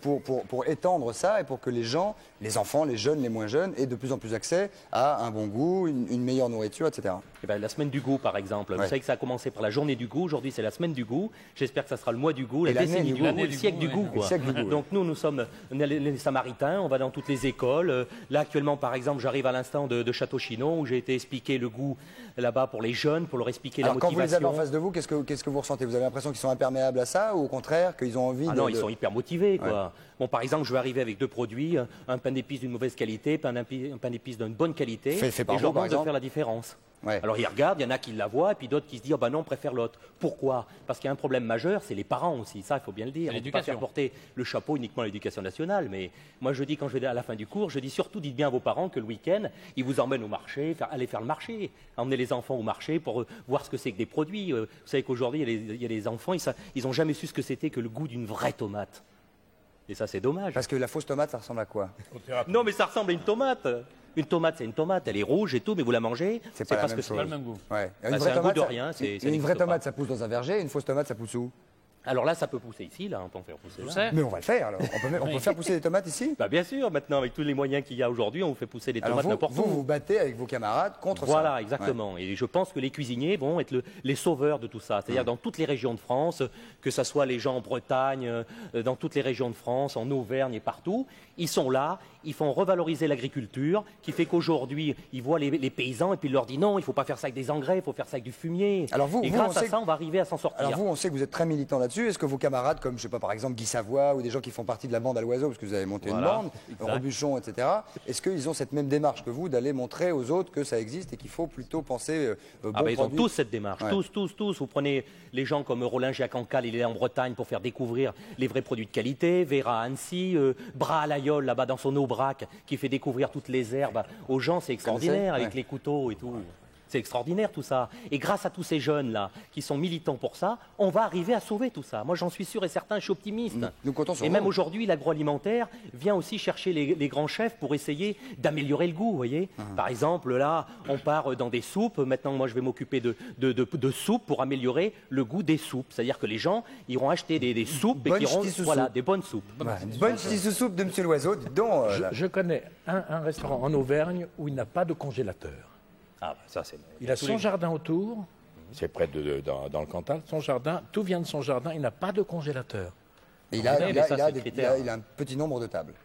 A: pour étendre ça et pour que les gens, les enfants, les jeunes, les moins jeunes, aient de plus en plus accès à un bon goût, une meilleure nourriture, etc.
G: Eh ben, la semaine du goût, par exemple. Vous savez que ça a commencé par la journée du goût. Aujourd'hui, c'est la semaine du goût. J'espère que ça sera le mois du goût, la décennie du goût, le siècle du goût. Donc nous sommes les Samaritains. On va dans toutes les écoles. Là, actuellement, par exemple, j'arrive à l'instant de Château-Chinon où j'ai été expliquer le goût là-bas pour les jeunes, pour leur expliquer la motivation.
A: Quand vous les avez en face de vous, qu'est-ce que vous ressentez? Vous avez l'impression qu'ils sont imperméables à ça, ou au contraire qu'ils ont envie
G: non, ils sont hyper motivés, quoi. Bon, par exemple, je vais arriver avec 2 produits, un pain d'épices d'une mauvaise qualité, un pain d'épices d'une bonne qualité, et je leur demande de faire la différence. Alors ils regardent, il y en a qui la voient, et puis d'autres qui se disent non, on préfère l'autre. Pourquoi? Parce qu'il y a un problème majeur, c'est les parents aussi, ça il faut bien le dire. On ne peut pas faire porter le chapeau uniquement à l'éducation nationale, mais moi je dis, quand je vais à la fin du cours, je dis surtout, dites bien à vos parents que le week-end, ils vous emmènent au marché, aller faire le marché, emmener les enfants au marché pour voir ce que c'est que des produits. Vous savez qu'aujourd'hui, il y a des enfants, ils n'ont jamais su ce que c'était que le goût d'une vraie tomate. Et ça, c'est dommage.
A: Parce que la fausse tomate, ça ressemble à quoi?
G: Non, mais ça ressemble à une tomate. Une tomate, c'est une tomate, elle est rouge et tout, mais vous la mangez,
A: c'est pas parce que
G: c'est
A: pas
G: le même goût.
A: Ouais.
G: C'est un goût de rien.
A: Une vraie tomate, ça pousse dans un verger, une fausse tomate, ça pousse où?
G: Alors là, ça peut pousser ici, là, on peut en faire pousser là.
A: Mais on va le faire alors. On peut faire pousser des tomates ici?
G: Bien sûr, maintenant, avec tous les moyens qu'il y a aujourd'hui, on vous fait pousser des tomates n'importe où.
A: Vous battez avec vos camarades contre ça.
G: Voilà, exactement. Et je pense que les cuisiniers vont être les sauveurs de tout ça. C'est-à-dire dans toutes les régions de France, que ce soit les gens en Bretagne, dans toutes les régions de France, en Auvergne et partout, ils sont là, ils font revaloriser l'agriculture, qui fait qu'aujourd'hui, ils voient les paysans et puis ils leur disent non, il ne faut pas faire ça avec des engrais, il faut faire ça avec du fumier.
A: Alors
G: et grâce à ça, on va arriver à s'en sortir.
A: Alors vous, on sait que vous êtes très militant là-dessus. là-dessus. Est-ce que vos camarades, comme je sais pas, par exemple Guy Savoie ou des gens qui font partie de la bande à l'oiseau, parce que vous avez monté une bande, Robuchon, etc., est-ce qu'ils ont cette même démarche que vous d'aller montrer aux autres que ça existe et qu'il faut plutôt penser bon produit?
G: Ils ont tous cette démarche, tous. Vous prenez les gens comme Roland Giacancal, il est en Bretagne pour faire découvrir les vrais produits de qualité, Vera à Annecy, Bras à l'Aïol là-bas dans son Aubrac qui fait découvrir toutes les herbes aux gens, c'est extraordinaire avec les couteaux et tout. C'est extraordinaire tout ça. Et grâce à tous ces jeunes-là qui sont militants pour ça, on va arriver à sauver tout ça. Moi j'en suis sûr et certain, je suis optimiste.
A: Nous comptons sur
G: et
A: vous.
G: même aujourd'hui, l'agroalimentaire vient aussi chercher les grands chefs pour essayer d'améliorer le goût, vous voyez. Par exemple, là, on part dans des soupes. Maintenant, moi je vais m'occuper de soupes pour améliorer le goût des soupes. C'est-à-dire que les gens iront acheter des soupes et qui iront, voilà, des bonnes soupes.
A: Une bonne soupe de Monsieur Loiseau, dis donc.
B: Je connais un restaurant en Auvergne où il n'a pas de congélateur.
G: Ah, bah ça, c'est...
B: Il a son jardin autour, c'est près dans le Cantal, son jardin, tout vient de son jardin, il n'a pas de congélateur.
A: Et il a un petit nombre de tables.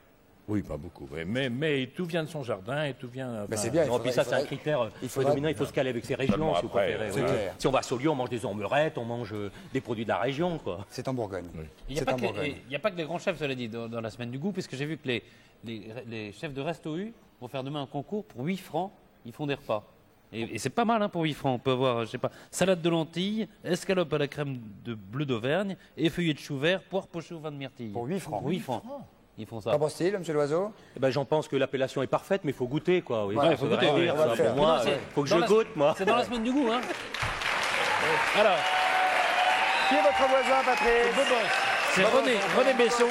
B: Oui, pas beaucoup, mais tout vient de son jardin et tout vient...
A: Ben c'est bien.
G: Puis ça, c'est un critère prédominant, il faut se caler avec ses régions, si vous préférez. Si on va à Saulieu, on mange des omblerettes, on mange des produits de la région, quoi.
A: C'est en Bourgogne.
C: Oui. Il n'y a pas que les grands chefs, cela dit, dans la semaine du goût, puisque j'ai vu que les chefs de Resto U vont faire demain un concours pour 8 francs, ils font des repas. Et c'est pas mal pour 8 francs. On peut avoir, je sais pas, salade de lentilles, escalope à la crème de bleu d'Auvergne, effeuillé de chou vert, poire pochée au vin de myrtille.
A: Pour 8 francs.
C: Pour 8 francs. Ils font ça.
A: Qu'en pense-t-il, Monsieur Loiseau?
G: J'en pense que l'appellation est parfaite, mais il faut goûter, quoi. Oui,
C: il faut goûter.
G: Pour moi, il faut que je goûte, moi.
C: C'est dans la semaine du goût, hein.
B: Alors,
A: qui est votre voisin, Patrice?
B: C'est René Besson.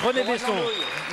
B: René Besson,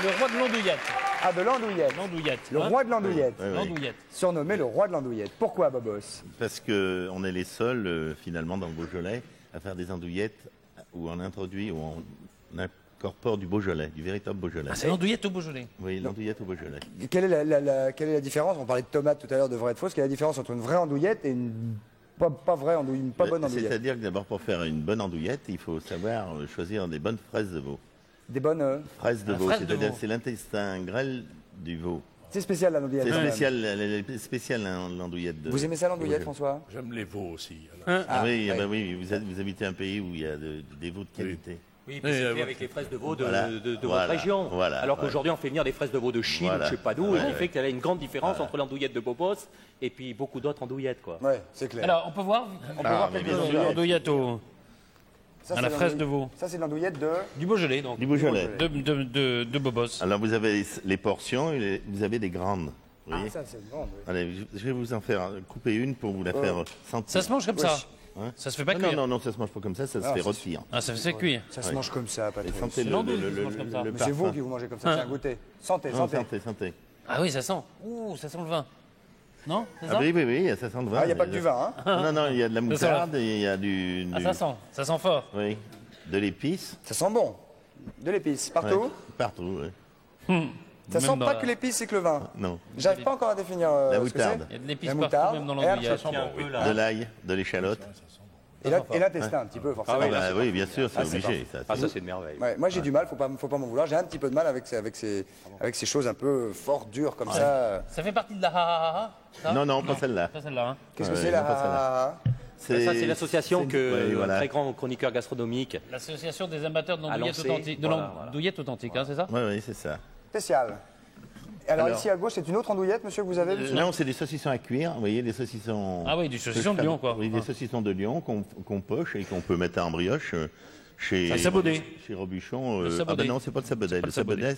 B: le roi de l'andouillette.
A: Ah, de l'andouillette. Le roi de l'andouillette.
C: L'andouillette.
A: Surnommé le roi de l'andouillette. Pourquoi, Bobos?
H: Parce qu'on est les seuls, finalement, dans le Beaujolais, à faire des andouillettes où on introduit, où on incorpore du Beaujolais, du véritable Beaujolais.
C: Ah, c'est l'andouillette au Beaujolais.
H: Oui, l'andouillette au Beaujolais.
A: Quelle est la différence? On parlait de tomates tout à l'heure, de vraie et de fausse. Quelle est la différence entre une vraie andouillette et une pas vraie andouillette, une pas bonne andouillette?
H: C'est-à-dire que d'abord, pour faire une bonne andouillette, il faut savoir choisir des bonnes fraises de veau.
A: Des bonnes
H: fraises de veau, c'est-à-dire c'est l'intestin grêle du veau.
A: C'est spécial l'andouillette.
H: C'est spécial l'andouillette.
A: Vous aimez ça l'andouillette, François?
B: J'aime les veaux aussi.
H: Oui, vous habitez un pays où il y a des veaux de qualité.
G: Oui, puis c'est fait avec les fraises de veau de votre région. Alors qu'aujourd'hui, on fait venir des fraises de veau de Chine ou je sais pas d'où, et qui fait qu'il y a une grande différence entre l'andouillette de Bobos et puis beaucoup d'autres andouillettes, quoi.
A: Ouais, c'est clair.
C: Alors, on peut voir l'andouillette à la fraise de veau.
A: Ça, c'est l'andouillette
C: du Beaujolais, donc.
H: Du Beaujolais.
C: De Bobos.
H: Alors, vous avez les portions, et vous avez des grandes. Vous voyez,
A: ça, c'est une grande. Oui.
H: Allez, je vais vous en faire couper une pour vous la faire sentir.
C: Ça se mange comme ça?
H: Hein?
C: Ça se fait pas cuire?
H: Non, ça se mange pas comme ça se fait rôtir.
C: Ah, ça se fait cuire.
A: Ça se mange comme ça, Patrick.
H: Sentez
A: C'est vous qui vous mangez comme ça, c'est un goûter. Sentez.
C: Ah oui, ça sent. Ouh, ça sent le vin. Non?
H: Oui, ça sent le vin.
A: Ah, il n'y a pas que du vin, hein?
H: Non, il y a de la moutarde et il y a du...
C: Ah, ça sent fort.
H: Oui, de l'épice.
A: Ça sent bon. De l'épice, partout?
H: Ouais, partout, oui.
A: Ça sent pas que l'épice, c'est que le vin?
H: Non.
A: J'arrive pas encore à définir
H: la
A: ce que c'est.
H: moutarde.
C: Il y a de l'épice partout, même dans l'andouillette.
H: De l'ail, de l'échalote.
A: Et l'intestin, un petit peu, forcément.
H: Oui, bien sûr, c'est obligé.
G: Ça, c'est une merveille.
A: Ouais, moi, j'ai du mal, faut pas m'en vouloir. J'ai un petit peu de mal avec ces choses un peu fort, dures, comme ça.
C: Ça fait partie de la ha-ha-ha?
H: Non, pas celle-là.
C: Pas celle-là, hein.
A: Qu'est-ce que c'est, la ha-ha-ha?
G: Ça, c'est l'association très grand chroniqueur gastronomique.
C: L'association des amateurs de l'andouillette authentique, hein, c'est ça?
H: Oui, c'est ça.
A: Spécial. Alors ici à gauche, c'est une autre andouillette, monsieur, que vous avez?
H: Non, c'est des saucissons à cuire. Vous voyez, des saucissons...
C: Ah oui, du saucisson de Lyon, quoi.
H: Oui, des saucissons de Lyon qu'on poche et qu'on peut mettre en brioche chez Robuchon. Non, c'est pas le sabaudet. Le sabaudet,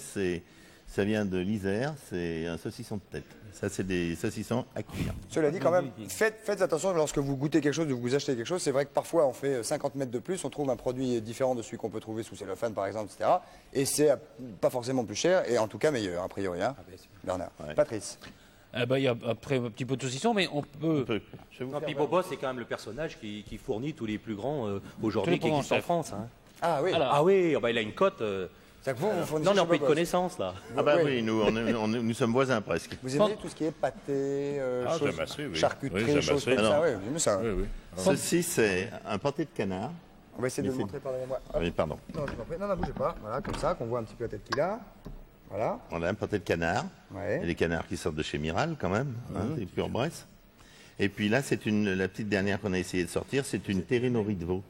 H: ça vient de l'Isère, c'est un saucisson de tête. Ça, c'est des saucissons à cuire.
A: Cela dit, quand même, faites attention lorsque vous goûtez quelque chose ou vous achetez quelque chose. C'est vrai que parfois, on fait 50 mètres de plus, on trouve un produit différent de celui qu'on peut trouver sous cellophane, par exemple, etc. Et c'est pas forcément plus cher, et en tout cas meilleur, a priori. Hein, Bernard. Ouais. Patrice.
C: Il y a après un petit peu de saucisson, mais on peut.
G: Puis Bobos, c'est quand même le personnage qui fournit tous les plus grands aujourd'hui qui existent en France. Hein.
A: Ah oui.
G: Il a une cote.
A: Vous
G: non, on n'a pas de connaissances, là.
H: Oui, nous sommes voisins presque.
A: Vous aimez tout ce qui est pâté, charcuterie, choses comme ça? Oui, j'aime ça.
H: Ceci, c'est un pâté de canard.
A: On va essayer de le montrer, pardonnez-moi.
H: Oui, pardon.
A: Non, bougez pas. Voilà, comme ça, qu'on voit un petit peu la tête qu'il a. Voilà.
H: On a un pâté de canard.
A: Ouais.
H: Et les canards qui sortent de chez Miral, quand même. Des pure Bresse. Et puis là, c'est la petite dernière qu'on a essayé de sortir, c'est une terrinerie de veau.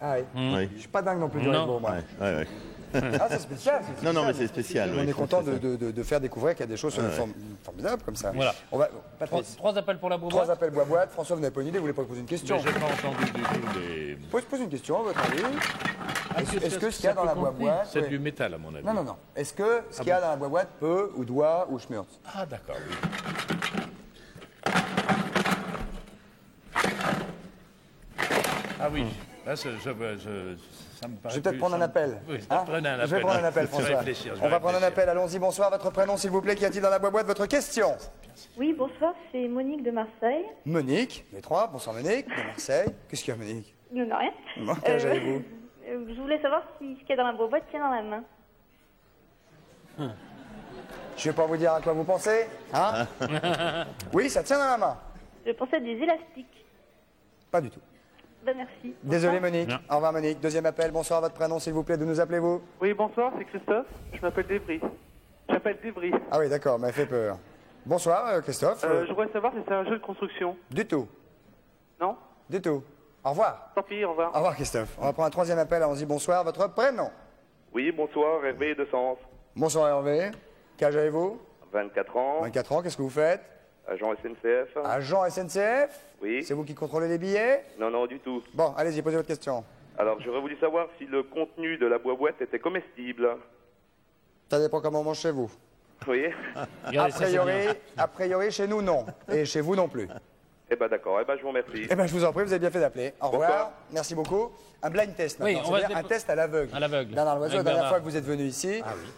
A: Ah oui.
H: Oui.
A: Je suis pas dingue non plus du rainbow, moi.
H: Ouais.
A: Ah, c'est spécial.
H: Non, mais c'est spécial.
A: On est content de faire découvrir qu'il y a des choses formidables comme ça.
C: Voilà.
A: Patrice,
C: 3 appels pour la boîte.
A: 3 appels boîte. François, vous n'avez pas une idée, vous voulez pas poser une question?
I: J'ai pas entendu du tout les...
A: Pose une question, à votre avis. Est-ce que ce qu'il y a dans la boîte...
I: C'est du métal, à mon avis.
A: Non. Est-ce que ce qu'il y a dans la boîte peut, ou doit, ou schmurz?
I: Ah, d'accord, oui. Ah oui, là, ça me paraît.
A: Je vais peut-être prendre un appel.
I: Oui,
A: prenez un appel. Je vais prendre un appel, François. On va prendre un appel. Allons-y, bonsoir. Votre prénom, s'il vous plaît. Qu'y a-t-il dans la boîte? Votre question?
J: Oui, bonsoir, c'est Monique de Marseille.
A: Monique, les 3. Bonsoir, Monique, de Marseille. Qu'est-ce qu'il y a, Monique?
J: Non, rien.
A: Bon, quel âge avez-vous?
J: Je voulais savoir si ce qu'il y a dans la boîte tient dans la main.
A: Je vais pas vous dire à quoi vous pensez. Hein? Oui, ça tient dans la main.
J: Je pensais à des élastiques.
A: Pas du tout.
J: Ben, merci.
A: Désolé, Monique. Au revoir, Monique. Deuxième appel. Bonsoir, votre prénom, s'il vous plaît. D'où nous appelez-vous?
K: Oui, bonsoir, c'est Christophe. Je m'appelle Débris. J'appelle Débris.
A: Ah oui, d'accord, m'a fait peur. Bonsoir, Christophe.
K: Je voudrais savoir si c'est un jeu de construction.
A: Du tout.
K: Non?
A: Du tout. Au revoir.
K: Tant pis, au revoir.
A: Au revoir, Christophe. On va prendre un troisième appel. Allons-y, bonsoir. Votre prénom?
L: Oui, bonsoir, Hervé de Sens.
A: Bonsoir, Hervé. Quel âge avez-vous?
L: 24 ans.
A: 24 ans, qu'est-ce que vous faites?
L: Agent SNCF.
A: Agent SNCF?
L: Oui.
A: C'est vous qui contrôlez les billets?
L: Non, du tout.
A: Bon, allez-y, posez votre question.
L: Alors, j'aurais voulu savoir si le contenu de la boîte était comestible.
A: Ça dépend comment on mange chez vous.
L: Oui.
A: A priori, chez nous, non. Et chez vous, non plus.
L: Eh ben d'accord, eh ben je vous remercie.
A: Eh ben je vous en prie, vous avez bien fait d'appeler. Au revoir. Bonsoir. Merci beaucoup. Un blind test maintenant.
C: Oui,
A: c'est-à-dire un test à l'aveugle.
C: À l'aveugle.
A: Bernard Loiseau, la dernière fois que vous êtes venu ici.
G: Ah oui.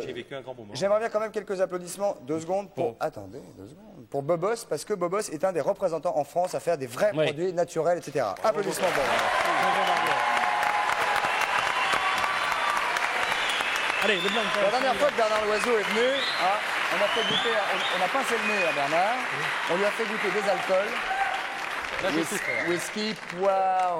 G: J'ai vécu un grand moment.
A: J'aimerais bien quand même quelques applaudissements, 2 secondes, pour... Attendez, 2 secondes. Pour Bobos, parce que Bobos est un des représentants en France à faire des vrais produits naturels, etc. Applaudissements pour
B: Allez, le blind test.
A: La dernière fois que Bernard Loiseau est venu, on a fait goûter, on a pincé le nez à Bernard, on lui a fait goûter des alcools. Whisky, poire,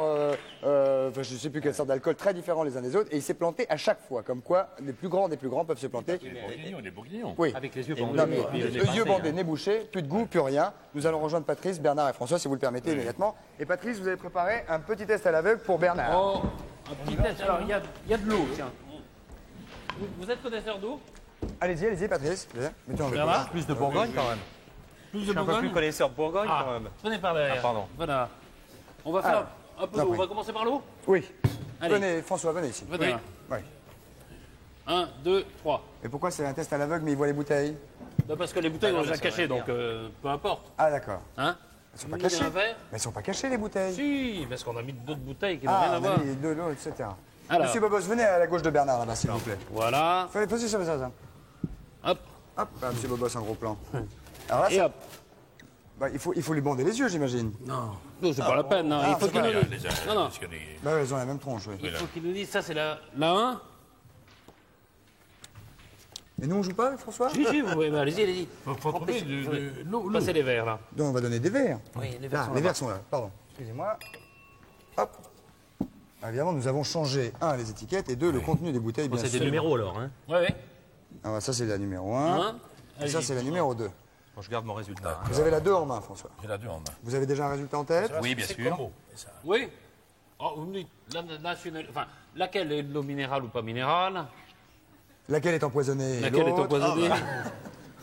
A: je ne sais plus quelle sorte d'alcool, très différents les uns des autres, et il s'est planté à chaque fois, comme quoi les plus grands des plus grands peuvent se planter.
I: Des bourguignons.
A: Oui.
G: Avec les yeux bandés.
A: Non, mais les yeux bandés, nez bouché, plus de goût, plus rien. Nous allons rejoindre Patrice, Bernard et François, si vous le permettez immédiatement. Et Patrice, vous avez préparé un petit test à l'aveugle pour Bernard.
C: Oh, un petit test. Alors, il y a de l'eau, tiens. Vous êtes connaisseur d'eau?
A: Allez-y, Patrice.
G: Bernard, plus de Bourgogne quand même.
C: Plus de
G: un peu plus connaisseur de Bourgogne quand même.
C: Venez par derrière.
G: Pardon.
C: Voilà. On va faire un peu d'eau. On va commencer par l'eau?
A: Oui.
C: Allez.
A: Venez, François, venez ici.
C: Venez.
A: Oui.
C: 1, 2, 3.
A: Et pourquoi c'est un test à l'aveugle, mais il voit les bouteilles?
C: Parce que les bouteilles, on les a cachées, donc peu importe.
A: Ah, d'accord.
C: Hein?
A: Elles sont pas cachées. Mais elles sont pas cachées, les bouteilles.
C: Si, parce qu'on a mis d'autres bouteilles qui n'ont rien à voir.
A: Ah, de l'eau, etc.
C: Alors.
A: Monsieur Bobos, venez à la gauche de Bernard, là-bas, s'il vous plaît.
C: Voilà.
A: Fallait poser sur ça.
C: Hop.
A: Hop, monsieur Bobos, un gros plan. Alors là,
C: et hop.
A: Bah, il faut lui bander les yeux, j'imagine.
C: Non, c'est pas la peine. Non. Il faut qu'il nous dise. Non.
A: Bah, elles ont la même tronche, oui.
C: Il faut qu'il nous dise, ça c'est la 1.
A: Et nous, on joue pas avec François?
C: Si, allez-y.
I: Il faut trouver de l'eau.
C: Passez les verres, là.
A: Donc, on va donner des verres.
C: Oui, les verres sont
A: là. Les verres sont là, pardon. Excusez-moi. Hop. Évidemment, nous avons changé, 1, les étiquettes, et 2, le contenu des bouteilles, bien sûr.
G: C'est des numéros, alors, hein?
C: Oui.
A: Alors, ça, c'est la numéro 1. Et ça, c'est la numéro 2.
G: Bon, je garde mon résultat.
A: Vous avez la 2 en main, François.
I: J'ai la 2 en main.
A: Vous avez déjà un résultat en tête?
G: Oui, bien sûr.
C: Oui. Oh, vous me dites, laquelle est de l'eau minérale ou pas minérale?
A: Laquelle est empoisonnée?
C: Laquelle est empoisonnée?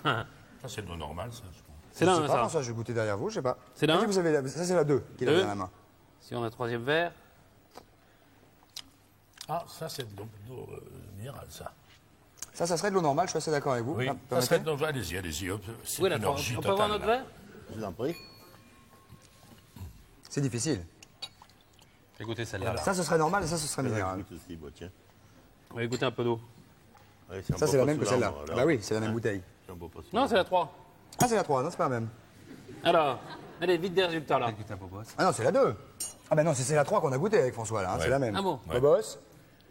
I: Ça, c'est de l'eau normale, ça, je pense.
C: C'est là,
A: je sais pas,
C: ça.
A: François, je vais goûter derrière vous, je sais pas.
C: C'est là?
A: Vous avez ça, c'est la 2 qu'il a dans la main.
C: Si on a un troisième verre.
I: Ah, ça, c'est de l'eau minérale, ça.
A: Ça serait de l'eau normale, je suis assez d'accord avec vous.
I: Oui, ça serait de l'eau... Allez-y.
C: Oui, on peut avoir notre verre?
H: Je vous en prie.
A: C'est difficile.
G: Écoutez celle-là.
A: Ça, ce serait normal et ça, ce serait minéral.
C: On va goûter un peu d'eau.
A: Ça, c'est la même que celle-là. Bah oui, c'est la même bouteille.
C: Non, c'est la 3.
A: Ah, c'est la 3, non, c'est pas la même.
C: Alors, allez, vite des résultats, là.
A: Ah non, c'est la 2. Ah ben non, c'est la 3 qu'on a goûté avec François, là. C'est la même.
C: Ah bon?
A: Bobos.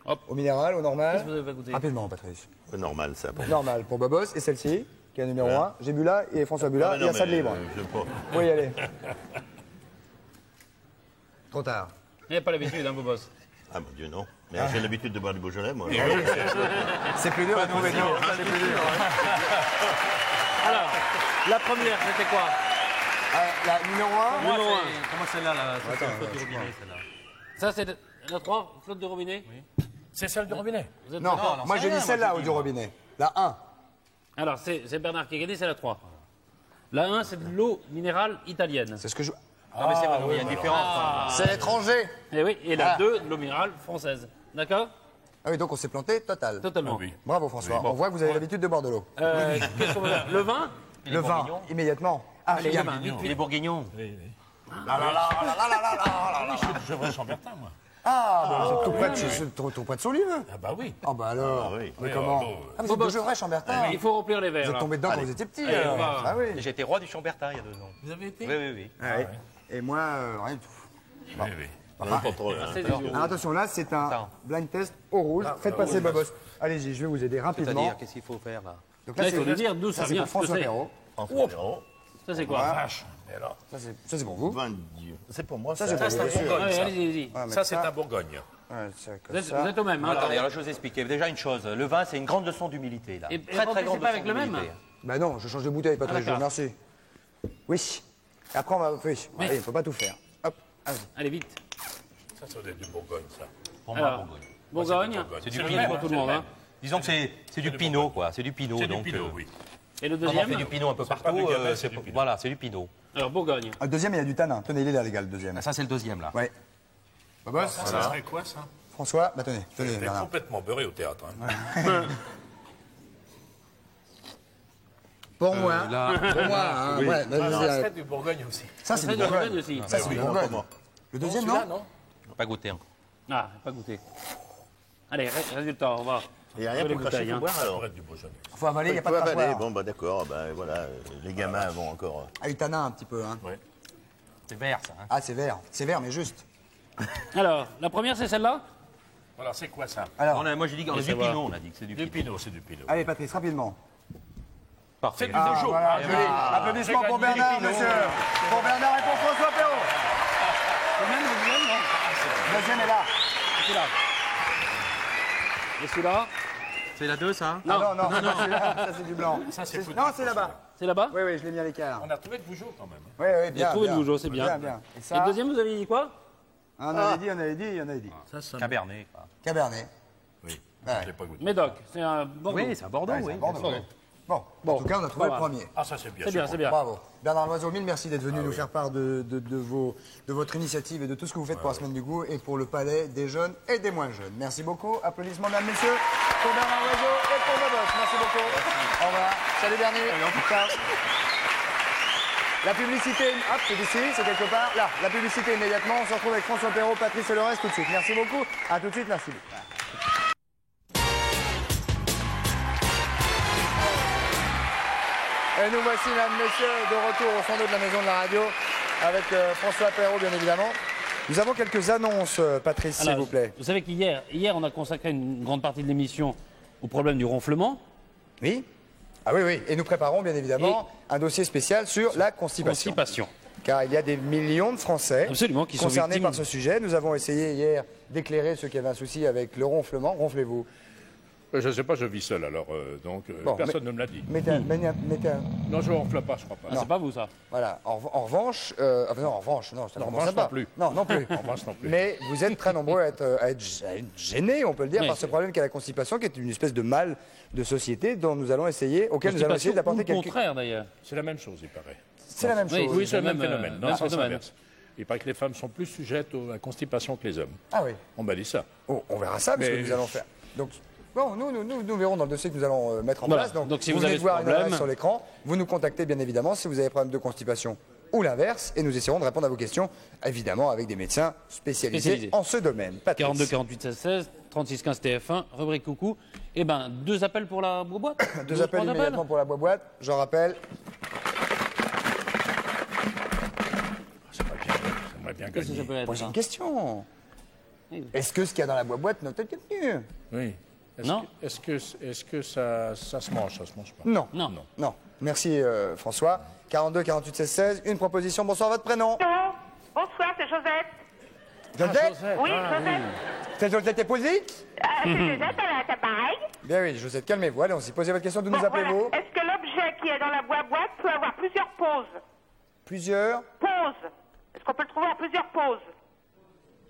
C: Hop.
A: Au minéral, au normal.
C: Qu'est-ce que vous avez goûté?
A: Rapidement, Patrice.
H: Normal, ça.
A: Normal pour Bobos et celle-ci, qui est la numéro 1. J'ai bu là et François bu là. Il y a ça de libre. Oui, allez. Trop tard.
C: Il n'y a pas l'habitude, hein, Bobos?
H: Ah, mon Dieu, non. Mais j'ai l'habitude de boire du Beaujolais, moi.
A: C'est plus dur à trouver. C'est plus dur.
C: Alors, la première, c'était quoi?
A: La numéro 1.
C: Numéro 1.
G: Comment celle-là, là? C'est un peu du robinet, celle-là.
C: Ça, c'est La 3, flotte de robinet.
I: Oui. C'est celle du robinet.
A: Non, moi j'ai dit celle-là, au du robinet. La 1.
C: Alors, c'est Bernard qui a gagné, c'est la 3. La 1, c'est de l'eau minérale italienne.
A: C'est ce que je...
G: Non, mais c'est pas, il y a une différence.
A: C'est étranger.
C: Et oui, et la 2, de l'eau minérale française. D'accord?
A: Ah oui, donc on s'est planté total.
C: Totalement.
I: Oui.
A: Bravo François.
I: Oui, bon.
A: On voit que vous avez l'habitude de boire de l'eau.
C: Qu'est-ce qu'on va faire? Le vin?
A: Le vin, immédiatement. Ah,
C: Allez,
A: bien.
C: le vin, vite,
G: Les bourguignons.
I: Oui.
A: Ah,
I: Oui, je devrais Chambertin, moi.
A: bah, vous êtes tout près de son lieu.
I: Ah bah oui.
A: Ah bah alors.
H: Ah oui.
A: Mais
I: Oui,
A: comment
I: alors,
A: Ah, vous êtes de Gevrey, Chambertin.
C: Il faut remplir les verres.
A: Vous êtes
C: là.
A: tombé dedans quand vous étiez petit.
C: Allez, on va.
A: Ah oui.
G: J'ai été roi du Chambertin il y a 2 ans.
I: Vous avez été?
G: Oui, oui, oui.
A: Ah oui. Et moi, rien du tout.
I: Oui, oui.
H: Pas trop, hein.
A: Alors attention, là c'est un blind test au rouge. Faites passer Bobos. Allez-y, je vais vous aider rapidement.
G: C'est-à-dire, qu'est-ce qu'il faut faire là?
A: Donc
C: Là, il faut nous dire d'où
A: ça
C: ça
A: c'est
C: vient.
A: pour François
C: ce que c'est.
A: Perrault.
H: François Perrault.
C: Ça, c'est quoi?
I: Vache. Et alors?
A: Ça c'est pour vous.
H: Vin de Dieu. C'est pour moi,
A: Ça
H: ça.
A: c'est pour
I: c'est
A: vous,
I: un
A: bien sûr.
I: Bourgogne,
C: Ouais,
I: ça.
C: allez-y, allez-y.
A: Ouais, mais
I: Ça, c'est
A: ça-
I: un Bourgogne.
A: Ouais, c'est comme
C: Vous êtes,
A: ça.
C: vous êtes au même. Hein,
G: Attendez, alors je vais vous expliquer. Déjà une chose, le vin c'est une grande leçon d'humilité là.
C: Et
G: Très
C: remplissez
G: grande
C: pas avec
G: leçon
C: le même.
G: d'humilité.
A: Bah non, je change de bouteille, Patrick, je vous
C: d'accord.
A: remercie. Oui. Et après on va... Oui, allez, il faut pas tout faire. Hop, allez.
C: Allez, vite.
I: Ça, ça doit être du Bourgogne, ça.
G: Pour
C: Alors, Bourgogne.
G: C'est du
I: le
G: pinot
I: même,
C: pour tout le
I: c'est
C: monde.
I: même.
C: Hein.
G: Disons que c'est du pinot quoi, c'est du pinot.
I: C'est du
G: donc,
I: Pinot, oui.
C: Et le
G: comme on
C: deuxième?
G: fait du pinot un peu
I: pas
G: partout,
I: du Gamay,
G: c'est
I: c'est du pinot.
G: voilà, c'est du pinot.
C: Alors, Bourgogne.
A: Le deuxième, il y a du tanin. Tenez, il est là, les gars, le deuxième.
G: Ah, ça c'est le deuxième là.
A: Ouais. Bobos,
I: Ça serait quoi, ça?
A: François, bah tenez,
I: J'étais
A: Bernard.
I: complètement beurré au théâtre. Hein.
A: Pour moi, pour moi, hein, ouais, bah,
I: Alors,
A: vas-y,
I: ça serait du Bourgogne aussi.
A: ça c'est
C: Ça,
A: du
C: de Bourgogne
A: Bourgogne.
C: aussi.
A: Ça c'est du Bourgogne. Le deuxième, non
I: Non.
G: Pas goûté encore.
C: Ah, pas goûté. Allez, résultat, on va.
H: Il n'y a rien
C: Les
H: pour cracher,
C: bouteilles,
H: faut
C: hein.
H: boire
I: Ça
H: alors.
I: pourrait être du Beaujolais.
A: Faut avaler, il n'y a pas de
H: Faut avaler.
A: crachoir.
H: Bon, bah d'accord, bah voilà, les gamins vont encore.
A: Ah, du tanin un petit peu, hein.
I: Ouais.
G: C'est vert ça. Hein.
A: Ah, c'est vert, mais juste.
C: Alors, la première, c'est celle-là?
I: Alors, c'est quoi ça?
A: Alors,
G: Moi j'ai dit qu'on a du
C: savoir.
G: pinot, on a dit que c'est du
I: Du
G: pinot.
I: Pinot, c'est du Pinot.
A: allez, Patrice, rapidement.
G: Parfait.
I: du
A: Ah,
I: Peugeot.
A: voilà,
I: Eh
A: joli.
I: ben,
A: Applaudissements
I: j'ai
A: pour
I: gagné
A: Bernard,
I: les Pinots.
A: monsieur. Pour Bernard et pour François Perrault. Le deuxième est là.
C: Celui-là. Et celui-là?
G: C'est la 2 ça?
A: Ah non, non, c'est pas celui-là, ça c'est du blanc.
I: Ça, c'est foutu.
A: Non, c'est là-bas.
C: C'est là-bas?
A: Oui, oui, je l'ai mis à l'écart.
I: On a trouvé le Peugeot quand même.
A: Oui, oui, bien.
C: J'ai trouvé
A: bien.
C: le Bougeot, c'est bien.
A: Bien, bien. Et
C: Et
A: ça,
C: le deuxième, vous avez dit quoi?
A: on avait dit, on avait dit.
I: Ça, ça
G: Cabernet. quoi.
A: Cabernet.
I: Oui,
A: Ouais.
I: je l'ai pas goûté.
C: Médoc, c'est un Bordeaux.
G: Oui, c'est à Bordeaux,
A: Ouais,
G: oui.
A: c'est Bordeaux,
G: bien sûr.
A: oui. Bon, en tout cas, on a trouvé le
C: voilà.
A: premier.
I: Ah, ça, c'est bien.
C: C'est bien, c'est bien.
A: Bravo. Bernard Loiseau, mille merci d'être venu nous faire part de votre initiative et de tout ce que vous faites pour la Semaine du Goût et pour le Palais des jeunes et des moins jeunes. Merci beaucoup. Applaudissements, mesdames, messieurs, pour Bernard Loiseau et pour Bobos. Merci beaucoup. Au revoir. Salut, Bernie. Ciao. La publicité, hop, c'est ici, c'est quelque part. Là, la publicité immédiatement. On se retrouve avec François Perrault, Patrice et le reste tout de suite. Merci beaucoup. À tout de suite, merci. Et nous voici, mesdames, messieurs, de retour au fond de la maison de la radio avec François Perrault, bien évidemment. Nous avons quelques annonces, Patrice, s'il
C: Alors,
A: vous plaît.
C: Vous savez qu'hier, on a consacré une grande partie de l'émission au problème du ronflement.
A: Oui. Ah oui, oui. Et nous préparons, bien évidemment, un dossier spécial sur la constipation.
C: Constipation.
A: Car il y a des millions de Français
C: Absolument, qui sont
A: concernés
C: victimes.
A: par ce sujet. Nous avons essayé hier d'éclairer ceux qui avaient un souci avec le ronflement. Ronflez-vous.
I: Je ne sais pas, je vis seul, alors donc
A: Bon,
I: personne ne me l'a dit.
A: Mettez un...
I: Non, je ne ronfle pas, je crois pas.
C: Ah, c'est pas vous, ça.
A: Voilà. En revanche... non, en revanche, non, ça ne
I: En
A: concerne
I: revanche,
A: pas.
I: non plus.
A: Non, non plus.
I: En revanche, non plus.
A: Mais vous êtes très nombreux à être gênés, on peut le dire,
C: Oui.
A: par ce problème qu'est la constipation, qui est une espèce de mal de société dont nous allons essayer, auquel nous allons essayer
C: Constipation ou
A: d'apporter
C: le
A: quelques...
C: contraire, d'ailleurs.
I: C'est la même chose, il paraît.
A: C'est la même
C: Oui,
A: chose.
I: Oui, c'est le même
C: même,
I: phénomène, dans
C: même
I: le sens
C: phénomène.
I: inverse. Il paraît que les femmes sont plus sujettes à la constipation que les hommes.
A: Ah oui.
I: On m'a dit ça.
A: Oh, on verra ça, parce que
I: Mais-
A: nous allons faire. Donc, bon, nous verrons dans le dossier que nous allons mettre en
C: Voilà.
A: place.
C: Donc, si
A: vous
C: vous
A: venez
C: avez
A: de voir
C: ce
A: une adresse
C: problème-
A: sur l'écran, vous nous contactez bien évidemment si vous avez problème de constipation ou l'inverse, et nous essaierons de répondre à vos questions, évidemment avec des médecins spécialisés
C: Spécialisés.
A: en ce domaine. Patrice.
C: 42 48 16 16, 36 15 TF1, rubrique coucou. Eh ben, 2 appels pour la boîte.
A: Deux appels immédiatement pour la boîte. J'en rappelle.
I: J'aimerais bien
C: Qu'est-ce que ça
I: gagner.
C: peut être
A: Posez
C: ça
A: une question.
C: Oui.
A: Est-ce que ce qu'il y a dans la boîte n'a peut-être mieux?
I: Oui.
C: Non.
I: Est-ce que ça se mange? Ça se mange pas.
A: Non.
C: Non.
A: Non. Merci François. 42 48 16 16. Une proposition. Bonsoir, votre prénom?
J: Bonsoir, c'est Josette.
A: Josette?
J: Oui, Josette.
A: C'est Josette Épousy?
J: C'est Josette à l'appareil.
A: Bien oui, Josette, calmez-vous. Allez-y, posez votre question. D'où nous appelez-vous?
J: Voilà. Est-ce que l'objet qui est dans la boîte peut avoir plusieurs poses?
A: Plusieurs
J: Poses. Est-ce qu'on peut le trouver à plusieurs poses?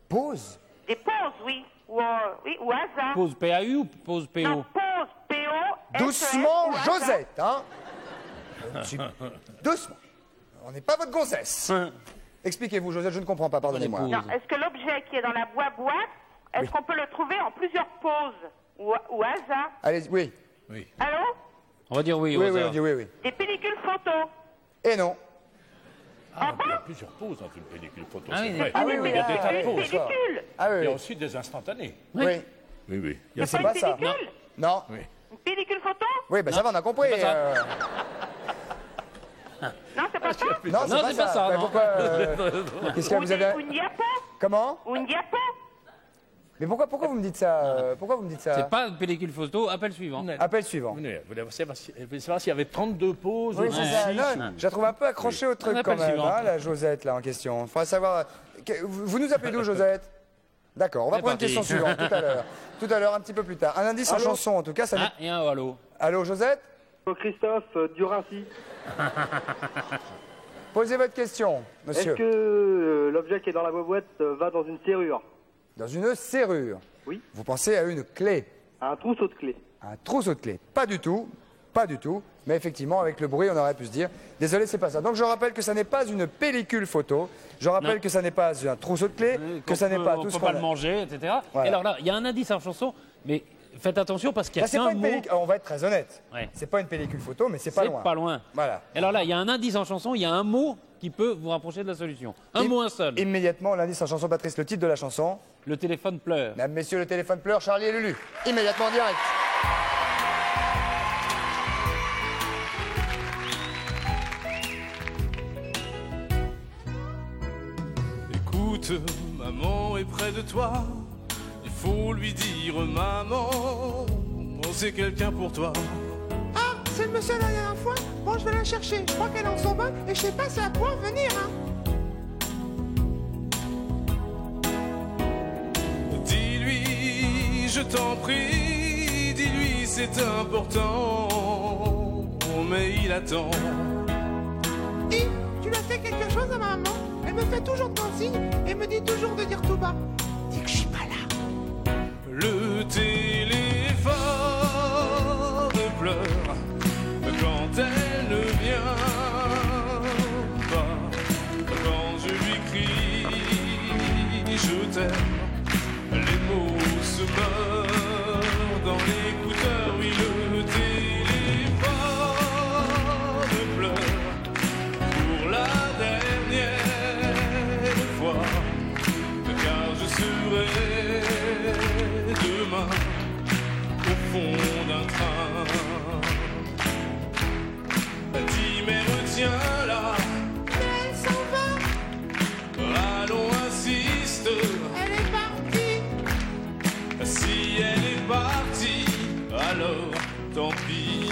A: pauses.
J: Des pauses, oui. Ou hasard.
C: Pause PAU ou pause PO?
J: Non, pause, PO.
A: Doucement, Josette, hein. Doucement. On n'est pas votre gonzesse. Expliquez-vous, Josette, je ne comprends pas, pardonnez-moi.
J: Non, est-ce que l'objet qui est dans la boîte, est-ce qu'on peut le trouver en plusieurs pauses ou hasard?
A: Allez, oui.
J: Allô?
C: On va dire oui.
A: Oui, on dit oui.
J: Des pellicules photos.
A: Et non.
I: Ah, il y a plusieurs pauses dans une pellicule photo,
C: Ah
I: c'est
C: oui,
I: vrai.
A: oui,
I: Il y a des tas de pauses.
J: Pellicule.
I: Il y a aussi des instantanés.
A: Oui.
I: Oui.
A: Mais c'est pas ça. Non.
J: Une pellicule photo?
A: Oui, ben ça va, on a compris.
J: Non, c'est pas ça?
A: Non, c'est pas ça. Mais pourquoi qu'est-ce que vous avez...
J: Ou une diapo?
A: Comment?
J: Ou une diapo?
A: Mais pourquoi vous me dites ça? Pourquoi vous me dites ça?
C: C'est pas une pellicule photo, appel suivant.
A: Appel suivant.
I: Vous voulez savoir s'il y avait 32 pauses
A: Oui,
I: ou
A: c'est ça. Non, je la trouve un peu accrochée au truc quand même, hein, la Josette, là, en question. Il faudrait savoir... Vous nous appelez d'où, Josette? D'accord, on va prendre une question suivante tout à l'heure. Tout à l'heure, un petit peu plus tard. Un indice en chanson, en tout cas, ça...
C: Ah, et un allô.
A: Allô, Josette?
L: Christophe Durancy.
A: Posez votre question, monsieur.
L: Est-ce que l'objet qui est dans la boîte va dans une serrure?
A: Dans une serrure?
L: Oui.
A: Vous pensez à une clé?
L: Un trousseau de clés.
A: Un trousseau de clés? Pas du tout. Pas du tout. Mais effectivement, avec le bruit, on aurait pu se dire, désolé, c'est pas ça. Donc je rappelle que ça n'est pas une pellicule photo. Je rappelle que ça n'est pas un trousseau de clés, que ça n'est pas tout ce qu'on
C: peut pas le manger, etc.
A: Voilà.
C: Et alors là, il y a un indice en chanson, mais faites attention parce qu'il y a
A: là,
C: qu'un mot.
A: On va être très honnête.
C: Ouais.
A: C'est pas une pellicule photo, mais c'est pas loin.
C: C'est pas loin.
A: Voilà.
C: Et alors là, il y a un indice en chanson, il y a un mot qui peut vous rapprocher de la solution. Un mot, un seul.
A: Immédiatement, l'indice en chanson, Patrice, le titre de la chanson.
C: Le téléphone pleure.
A: Mesdames, messieurs, le téléphone pleure, Charlie et Lulu. Immédiatement en direct.
M: Écoute, maman est près de toi. Il faut lui dire, maman, c'est quelqu'un pour toi.
N: Ah, c'est le monsieur de la dernière fois? Bon, je vais la chercher. Je crois qu'elle est en son bain et je sais pas si elle va pouvoir venir, hein.
M: Dis-lui, je t'en prie, dis-lui c'est important, mais il attend.
N: Et tu lui as fait quelque chose à ma maman? Elle me fait toujours de consignes et me dit toujours de dire tout bas. Dis que je suis pas là.
M: Le téléphone pleure quand elle ne vient pas. Quand je lui crie je t'aime, les mots se meurent dans l'écouteur. Oui, le téléphone pleure pour la dernière fois, car je serai demain au fond d'un train. Dis mais retiens-la,
N: elle s'en va.
M: Allons, insiste.
N: Elle est partie.
M: Si elle est partie, alors tant pis.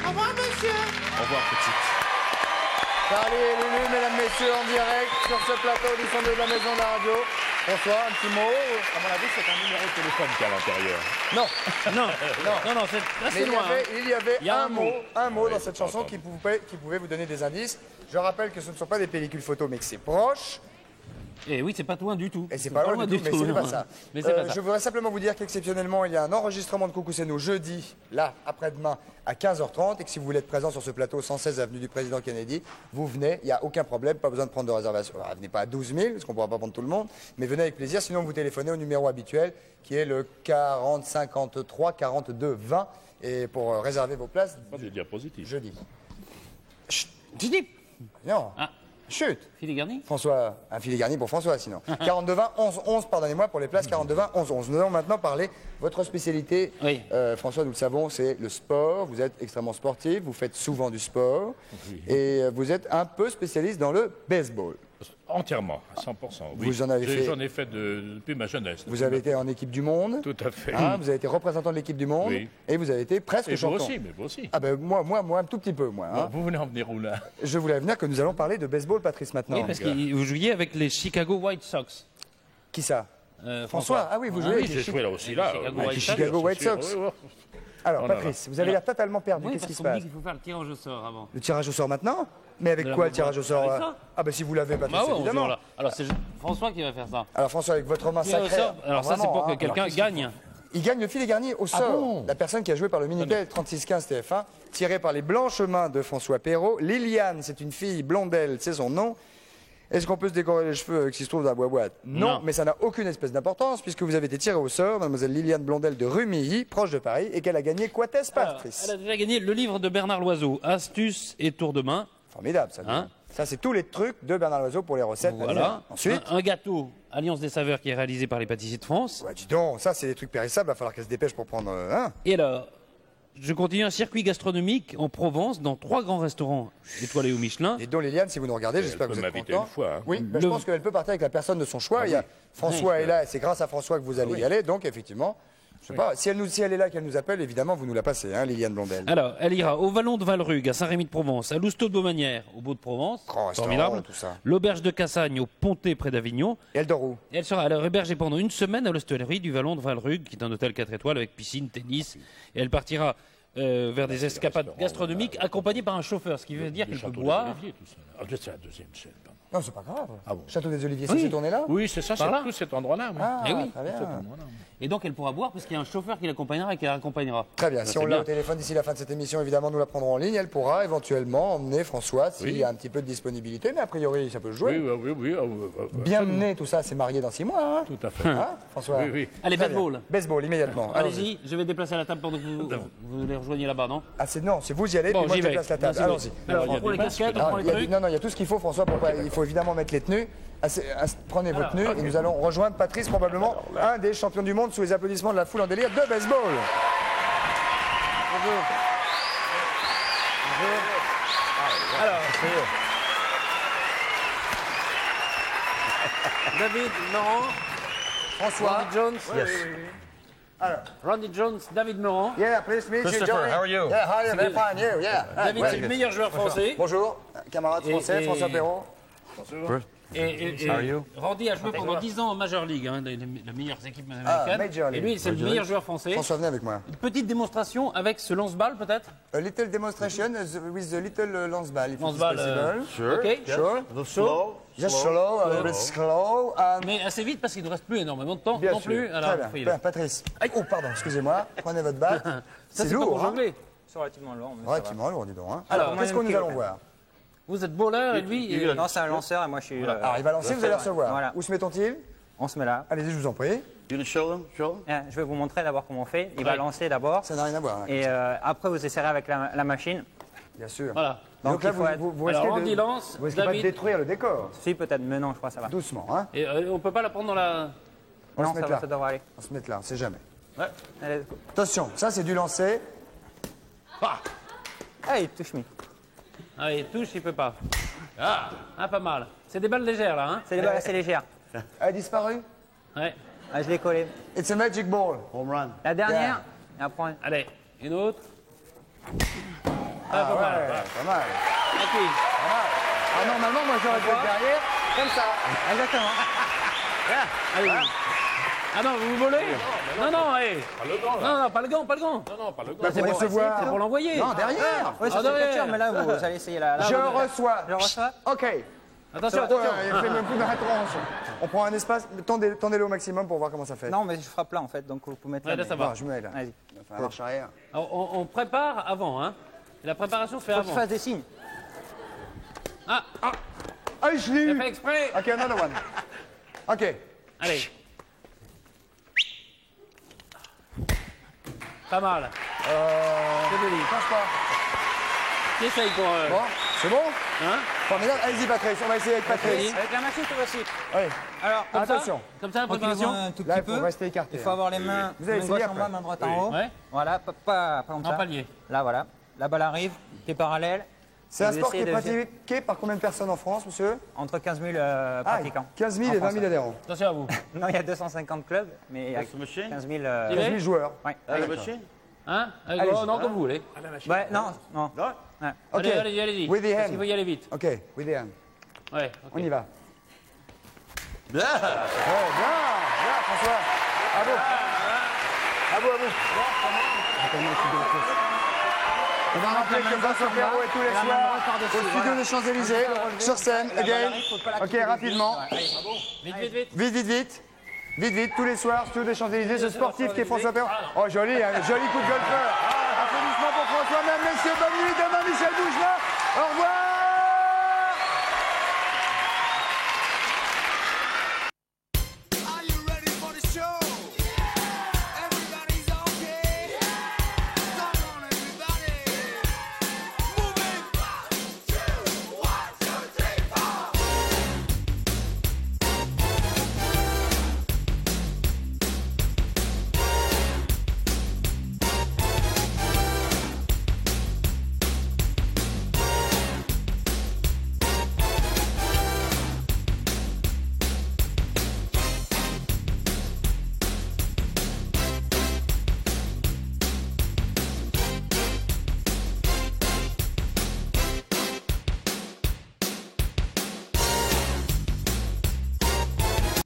N: Au revoir, monsieur.
M: Au revoir, petite.
A: Charlie et Lulu, mesdames, messieurs, en direct sur ce plateau du centre de la maison de la radio. Bonsoir, un petit mot.
I: À mon avis, c'est un numéro de téléphone qu'il y a à l'intérieur.
A: Non.
C: Non, c'est
A: Mais
C: loin.
A: il y avait
C: Il y a
A: un mot dans cette chanson qui pouvait vous donner des indices. Je rappelle que ce ne sont pas des pellicules photos, mais que c'est proche.
C: Et oui, c'est pas loin du tout.
A: Et c'est pas loin du tout, mais c'est pas ça.
C: Mais c'est pas ça.
A: Je voudrais simplement vous dire qu'exceptionnellement, il y a un enregistrement de Coucou c'est nous jeudi, là, après-demain, à 15h30, et que si vous voulez être présent sur ce plateau 116 avenue du Président Kennedy, vous venez, il n'y a aucun problème, pas besoin de prendre de réservation. Alors, venez pas à 12 000, parce qu'on ne pourra pas prendre tout le monde, mais venez avec plaisir, sinon vous téléphonez au numéro habituel, qui est le 40 53 42 20, et pour réserver vos places.
I: Pas de diapositive.
A: Jeudi.
C: Chut,
A: non.
C: Ah.
A: Chut.
C: Filet garni.
A: François, un filet garni pour François sinon. 42 20 11 11, pardonnez-moi pour les places 42 20 11 11. Nous allons maintenant parler votre spécialité.
C: Oui.
A: François, nous le savons, c'est le sport. Vous êtes extrêmement sportif, vous faites souvent du sport
I: Oui.
A: et vous êtes un peu spécialiste dans le baseball.
I: Entièrement, à 100%. Oui.
A: Vous en avez fait.
I: J'en ai fait depuis ma jeunesse.
A: Vous avez été en équipe du monde.
I: Tout à fait.
A: Hein, vous avez été représentant de l'équipe du monde.
I: Oui.
A: Et vous avez été presque
I: Et vous
A: champion.
I: aussi, mais vous aussi.
A: Ah ben moi un tout petit peu moi.
I: Bon,
A: Hein.
I: vous venez en venir où là?
A: Je voulais venir que nous allons parler de baseball, Patrice, maintenant.
C: Oui, parce que vous jouiez avec les Chicago White Sox.
A: Qui ça? François. Ah oui, vous jouez
I: Oui,
A: avec
I: j'ai joué là aussi. Là,
C: Chicago
A: avec
C: White
A: les
C: Sox.
A: Chicago White Sox.
I: Oui, oui.
A: Alors, Patrice, vous avez l'air totalement perdu.
C: Oui,
A: Qu'est-ce qui se
C: parce qu'on me
A: passe?
C: dit qu'il faut faire le tirage au sort avant.
A: Le tirage au sort maintenant? Mais avec quoi le tirage au sort?
C: Avec ça.
A: Ah bah si vous l'avez, Patrice, évidemment.
C: Alors c'est François qui va faire ça.
A: Alors François, avec votre main
C: Tirage au
A: sacrée.
C: sort. Alors ça c'est pour que quelqu'un gagne.
A: Il gagne le filet garni au sort.
B: bon
A: La personne qui a joué par le Minitel 3615 TF1, tiré par les blanches mains de François Perrault. Liliane, c'est une fille blondelle, c'est son nom. Est-ce qu'on peut se décorer les cheveux avec ce qui se trouve dans la boîte? Non, mais ça n'a aucune espèce d'importance puisque vous avez été tiré au sort, mademoiselle Liliane Blondel de Rumilly, proche de Paris, et qu'elle a gagné quoi, Patrice?
C: Elle a déjà gagné le livre de Bernard Loiseau, Astuces et tours de main.
A: Formidable, ça. Ça, c'est tous les trucs de Bernard Loiseau pour les recettes.
C: Voilà.
A: Ensuite,
C: un gâteau Alliance des saveurs qui est réalisé par les pâtissiers de France.
A: Ouais, dis donc, ça, c'est des trucs périssables, il va falloir qu'elle se dépêche pour prendre un.
C: Et alors, je continue un circuit gastronomique en Provence, dans 3 grands restaurants étoilés au Michelin.
A: Et dont Liliane, si vous nous regardez, j'espère que vous êtes content.
B: Une fois, hein.
A: Oui, je pense qu'elle peut partir avec la personne de son choix. Il y a François est là, c'est grâce à François que vous allez y aller, donc effectivement. Je sais pas, si elle est là, qu'elle nous appelle, évidemment, vous nous la passez, hein, Liliane Blondel.
C: Alors, elle ira au Vallon de Valrugue, à Saint-Rémy-de-Provence, à Lousteau de Beaumanière, au Beau-de-Provence, formidable.
A: Tout ça.
C: L'auberge de Cassagne, au Pontet, près d'Avignon.
A: Et elle dort où?
C: Et elle sera hébergée pendant une semaine à l'hôtellerie du Vallon de Valrugue, qui est un hôtel 4 étoiles avec piscine, tennis. Et elle partira vers des escapades gastronomiques accompagnées par un chauffeur, ce qui veut dire qu'elle peut boire.
B: C'est la deuxième scène, pardon.
A: Non, c'est pas grave.
B: Ah bon.
A: Château des Oliviers, c'est cette tournée-là?
B: Oui, c'est ça, c'est tout cet endroit-là.
A: Ah,
C: Eh oui.
A: très bien.
C: Et donc elle pourra boire parce qu'il y a un chauffeur qui l'accompagnera et qui la accompagnera.
A: Très bien. Si on l'a au téléphone d'ici la fin de cette émission, évidemment, nous la prendrons en ligne. Elle pourra éventuellement emmener François s'il y a un petit peu de disponibilité, mais a priori, ça peut se jouer.
B: Oui.
A: Bien mené, tout ça, c'est marié dans 6 mois, hein?
B: Tout à fait.
A: Hein, François?
B: Oui.
C: Allez,
A: Très
C: baseball.
A: bien. Baseball, immédiatement.
C: Allez-y, je vais déplacer la table pendant que vous les rejoignez là-bas, non?
A: Ah, non, c'est vous y allez,
C: Bon,
A: puis moi
C: j'y
A: je
C: vais.
A: déplace la table. Allons-y.
C: Alors, on prend les casquettes, on prend les trucs.
A: Non, il y a tout ce qu'il faut, François. Il faut évidemment mettre les tenues. Prenez vos tenues et nous allons rejoindre Patrice, probablement un des champions du monde, sous les applaudissements de la foule en délire de baseball. Bonjour.
C: Alors, David Meurant,
A: François.
C: Randy Jones.
A: Yes. Alors,
C: Randy Jones, David Meurant.
A: Yeah, please meet you,
B: Christopher,
A: Johnny.
B: how are you?
A: Yeah, how are you? Very fine, you, yeah.
C: David, c'est le meilleur joueur français.
A: Bonjour, camarade français, François Perrault.
C: Et Randy a joué pendant 10 ans en Major League, hein, les meilleures équipes américaines.
A: Major League.
C: Et lui, c'est le meilleur joueur français.
A: François, venez avec moi.
C: Une petite démonstration avec ce lance-balle, peut-être?
A: A little demonstration with the little lance-ball, if it's
C: Lance-balle,
A: possible.
C: Sure. Ok.
A: Sure.
B: Slow.
A: Just slow, a little bit slow.
C: Mais assez vite parce qu'il ne reste plus énormément de temps
A: Bien
C: non
A: sûr.
C: plus. Alors,
A: Très bien. Patrice. Oh, pardon, excusez-moi. Prenez votre batte.
C: Ça,
A: C'est
C: pas pour
A: lourd, hein?
C: jongler.
O: C'est relativement lourd. mais ça
A: Relativement lourd, dis donc. Hein.
C: Alors,
A: Alors, qu'est-ce que nous allons voir?
C: Vous êtes bowler et lui.
O: va. Non, c'est un lanceur et moi je suis.
A: Alors, il va lancer, vous allez recevoir.
O: Voilà.
A: Où se met-on-il?
O: On se met là.
A: Allez-y, je vous en prie.
O: Je vais vous montrer d'abord comment on fait. Il va lancer d'abord.
A: Ça n'a rien à voir. Hein,
O: Et après, vous essayerez avec la machine.
A: Bien sûr.
C: Voilà.
A: Donc là,
O: il faut être-
A: vous
C: Alors,
A: risquez
C: Randy lance,
A: vous risquez pas de
C: David.
A: détruire le décor.
O: Si, peut-être, mais non, je crois que ça va.
A: Doucement, hein.
C: Et on peut pas la prendre dans la.
A: On
O: Non,
A: se met
O: ça
A: là.
O: va, ça devrait aller.
A: On se met là, on sait jamais.
C: Ouais.
O: Allez,
A: Attention, ça c'est du lancer.
O: ah, il touche mis.
C: Allez, touche, il peut pas. Ah, pas mal. C'est des balles légères là, hein?
O: C'est des balles assez légères.
A: Elle a disparu.
C: Ouais.
O: Ah, je l'ai collé.
A: It's a magic ball.
O: La dernière. Et après,
C: Allez, une autre.
A: Ah,
C: pas
A: ouais,
C: mal.
A: pas mal.
C: Tranquille.
A: Ah, normalement, moi j'aurais dû être derrière, comme ça.
O: exactement.
C: Allez. Ah non, vous volez? Non, hé. Non, pas le gant, pas le gant.
B: Non, pas le gars.
A: Bah, pour recevoir.
C: C'est pour l'envoyer.
A: Non, derrière.
O: Oui, ça
C: derrière.
O: fait sûr, mais là, vous allez essayer la.
A: Je reçois.
O: Je reçois.
A: Ok.
C: Attention,
A: Ouais, il fait même plus de rétronche. On prend un espace, tendez-le au maximum pour voir comment ça fait.
O: Non, mais je frappe là en fait, donc vous pouvez mettre
C: Ouais,
O: là.
C: là, ça
O: mais-
C: va.
A: Non, je mets là.
O: Vas-y.
A: Enfin, marche arrière.
C: Alors, on prépare avant, hein? La préparation se fait
O: Faut que tu
C: avant.
O: fasses des signes.
C: Ah,
A: Ah, je l'ai
C: j'ai
A: eu.
C: fait exprès.
A: Ok, another one. Ok.
C: Allez. Pas mal. C'est joli.
A: Change pas.
C: Qui essaye pour.
A: Bon, c'est bon?
C: Hein?
A: Formidable. Allez-y, Patrice. On va essayer avec Patrice.
O: Avec la machine, c'est possible.
A: Oui.
O: Alors,
C: Comme ça?
A: Attention.
C: Comme ça, la
O: tranquillement
C: préparation?
O: un tout
A: Là,
O: petit
A: il faut
O: peu.
A: rester écarté.
O: Il faut avoir les mains,
A: Vous allez
O: main
A: essayer
O: gauche en
A: après.
O: bas, main droite en haut.
C: Ouais.
O: Voilà, pas comme
C: En
O: ça.
C: palier.
O: Là, voilà. La balle arrive, t'es parallèle.
A: C'est un
O: Vous
A: sport qui est
O: essayez de-
A: pratiqué par combien de personnes en France, monsieur?
O: Entre 15 000
A: Ah,
O: pratiquants.
A: 15 000
O: En
A: et 20
O: France,
A: 000 adhérents.
C: Attention à vous.
O: Non, il y a 250 clubs, mais il y a 15 000.
A: 15 000 joueurs.
O: Ouais.
C: Hein?
A: Allez-y.
C: Oh, non, comme vous voulez.
O: Ouais, non. Ouais.
A: Ok.
C: Allez-y.
A: With the
C: Parce
A: hand.
C: qu'il faut y aller vite.
A: Ok, with the hand.
C: Ouais, ok.
A: On y va. Bien, bien, François. À vous. À vous. On va rappeler que François Perrault est tous les soirs au studio des Champs-Élysées, sur scène, again. Ok, rapidement. Vite, tous les soirs, studio des Champs-Élysées, ce sportif qui est François Perrault. Oh, joli, un joli coup de golfeur. Applaudissements pour François, mesdames, messieurs, bonne nuit, demain Michel Bougelin. Au revoir.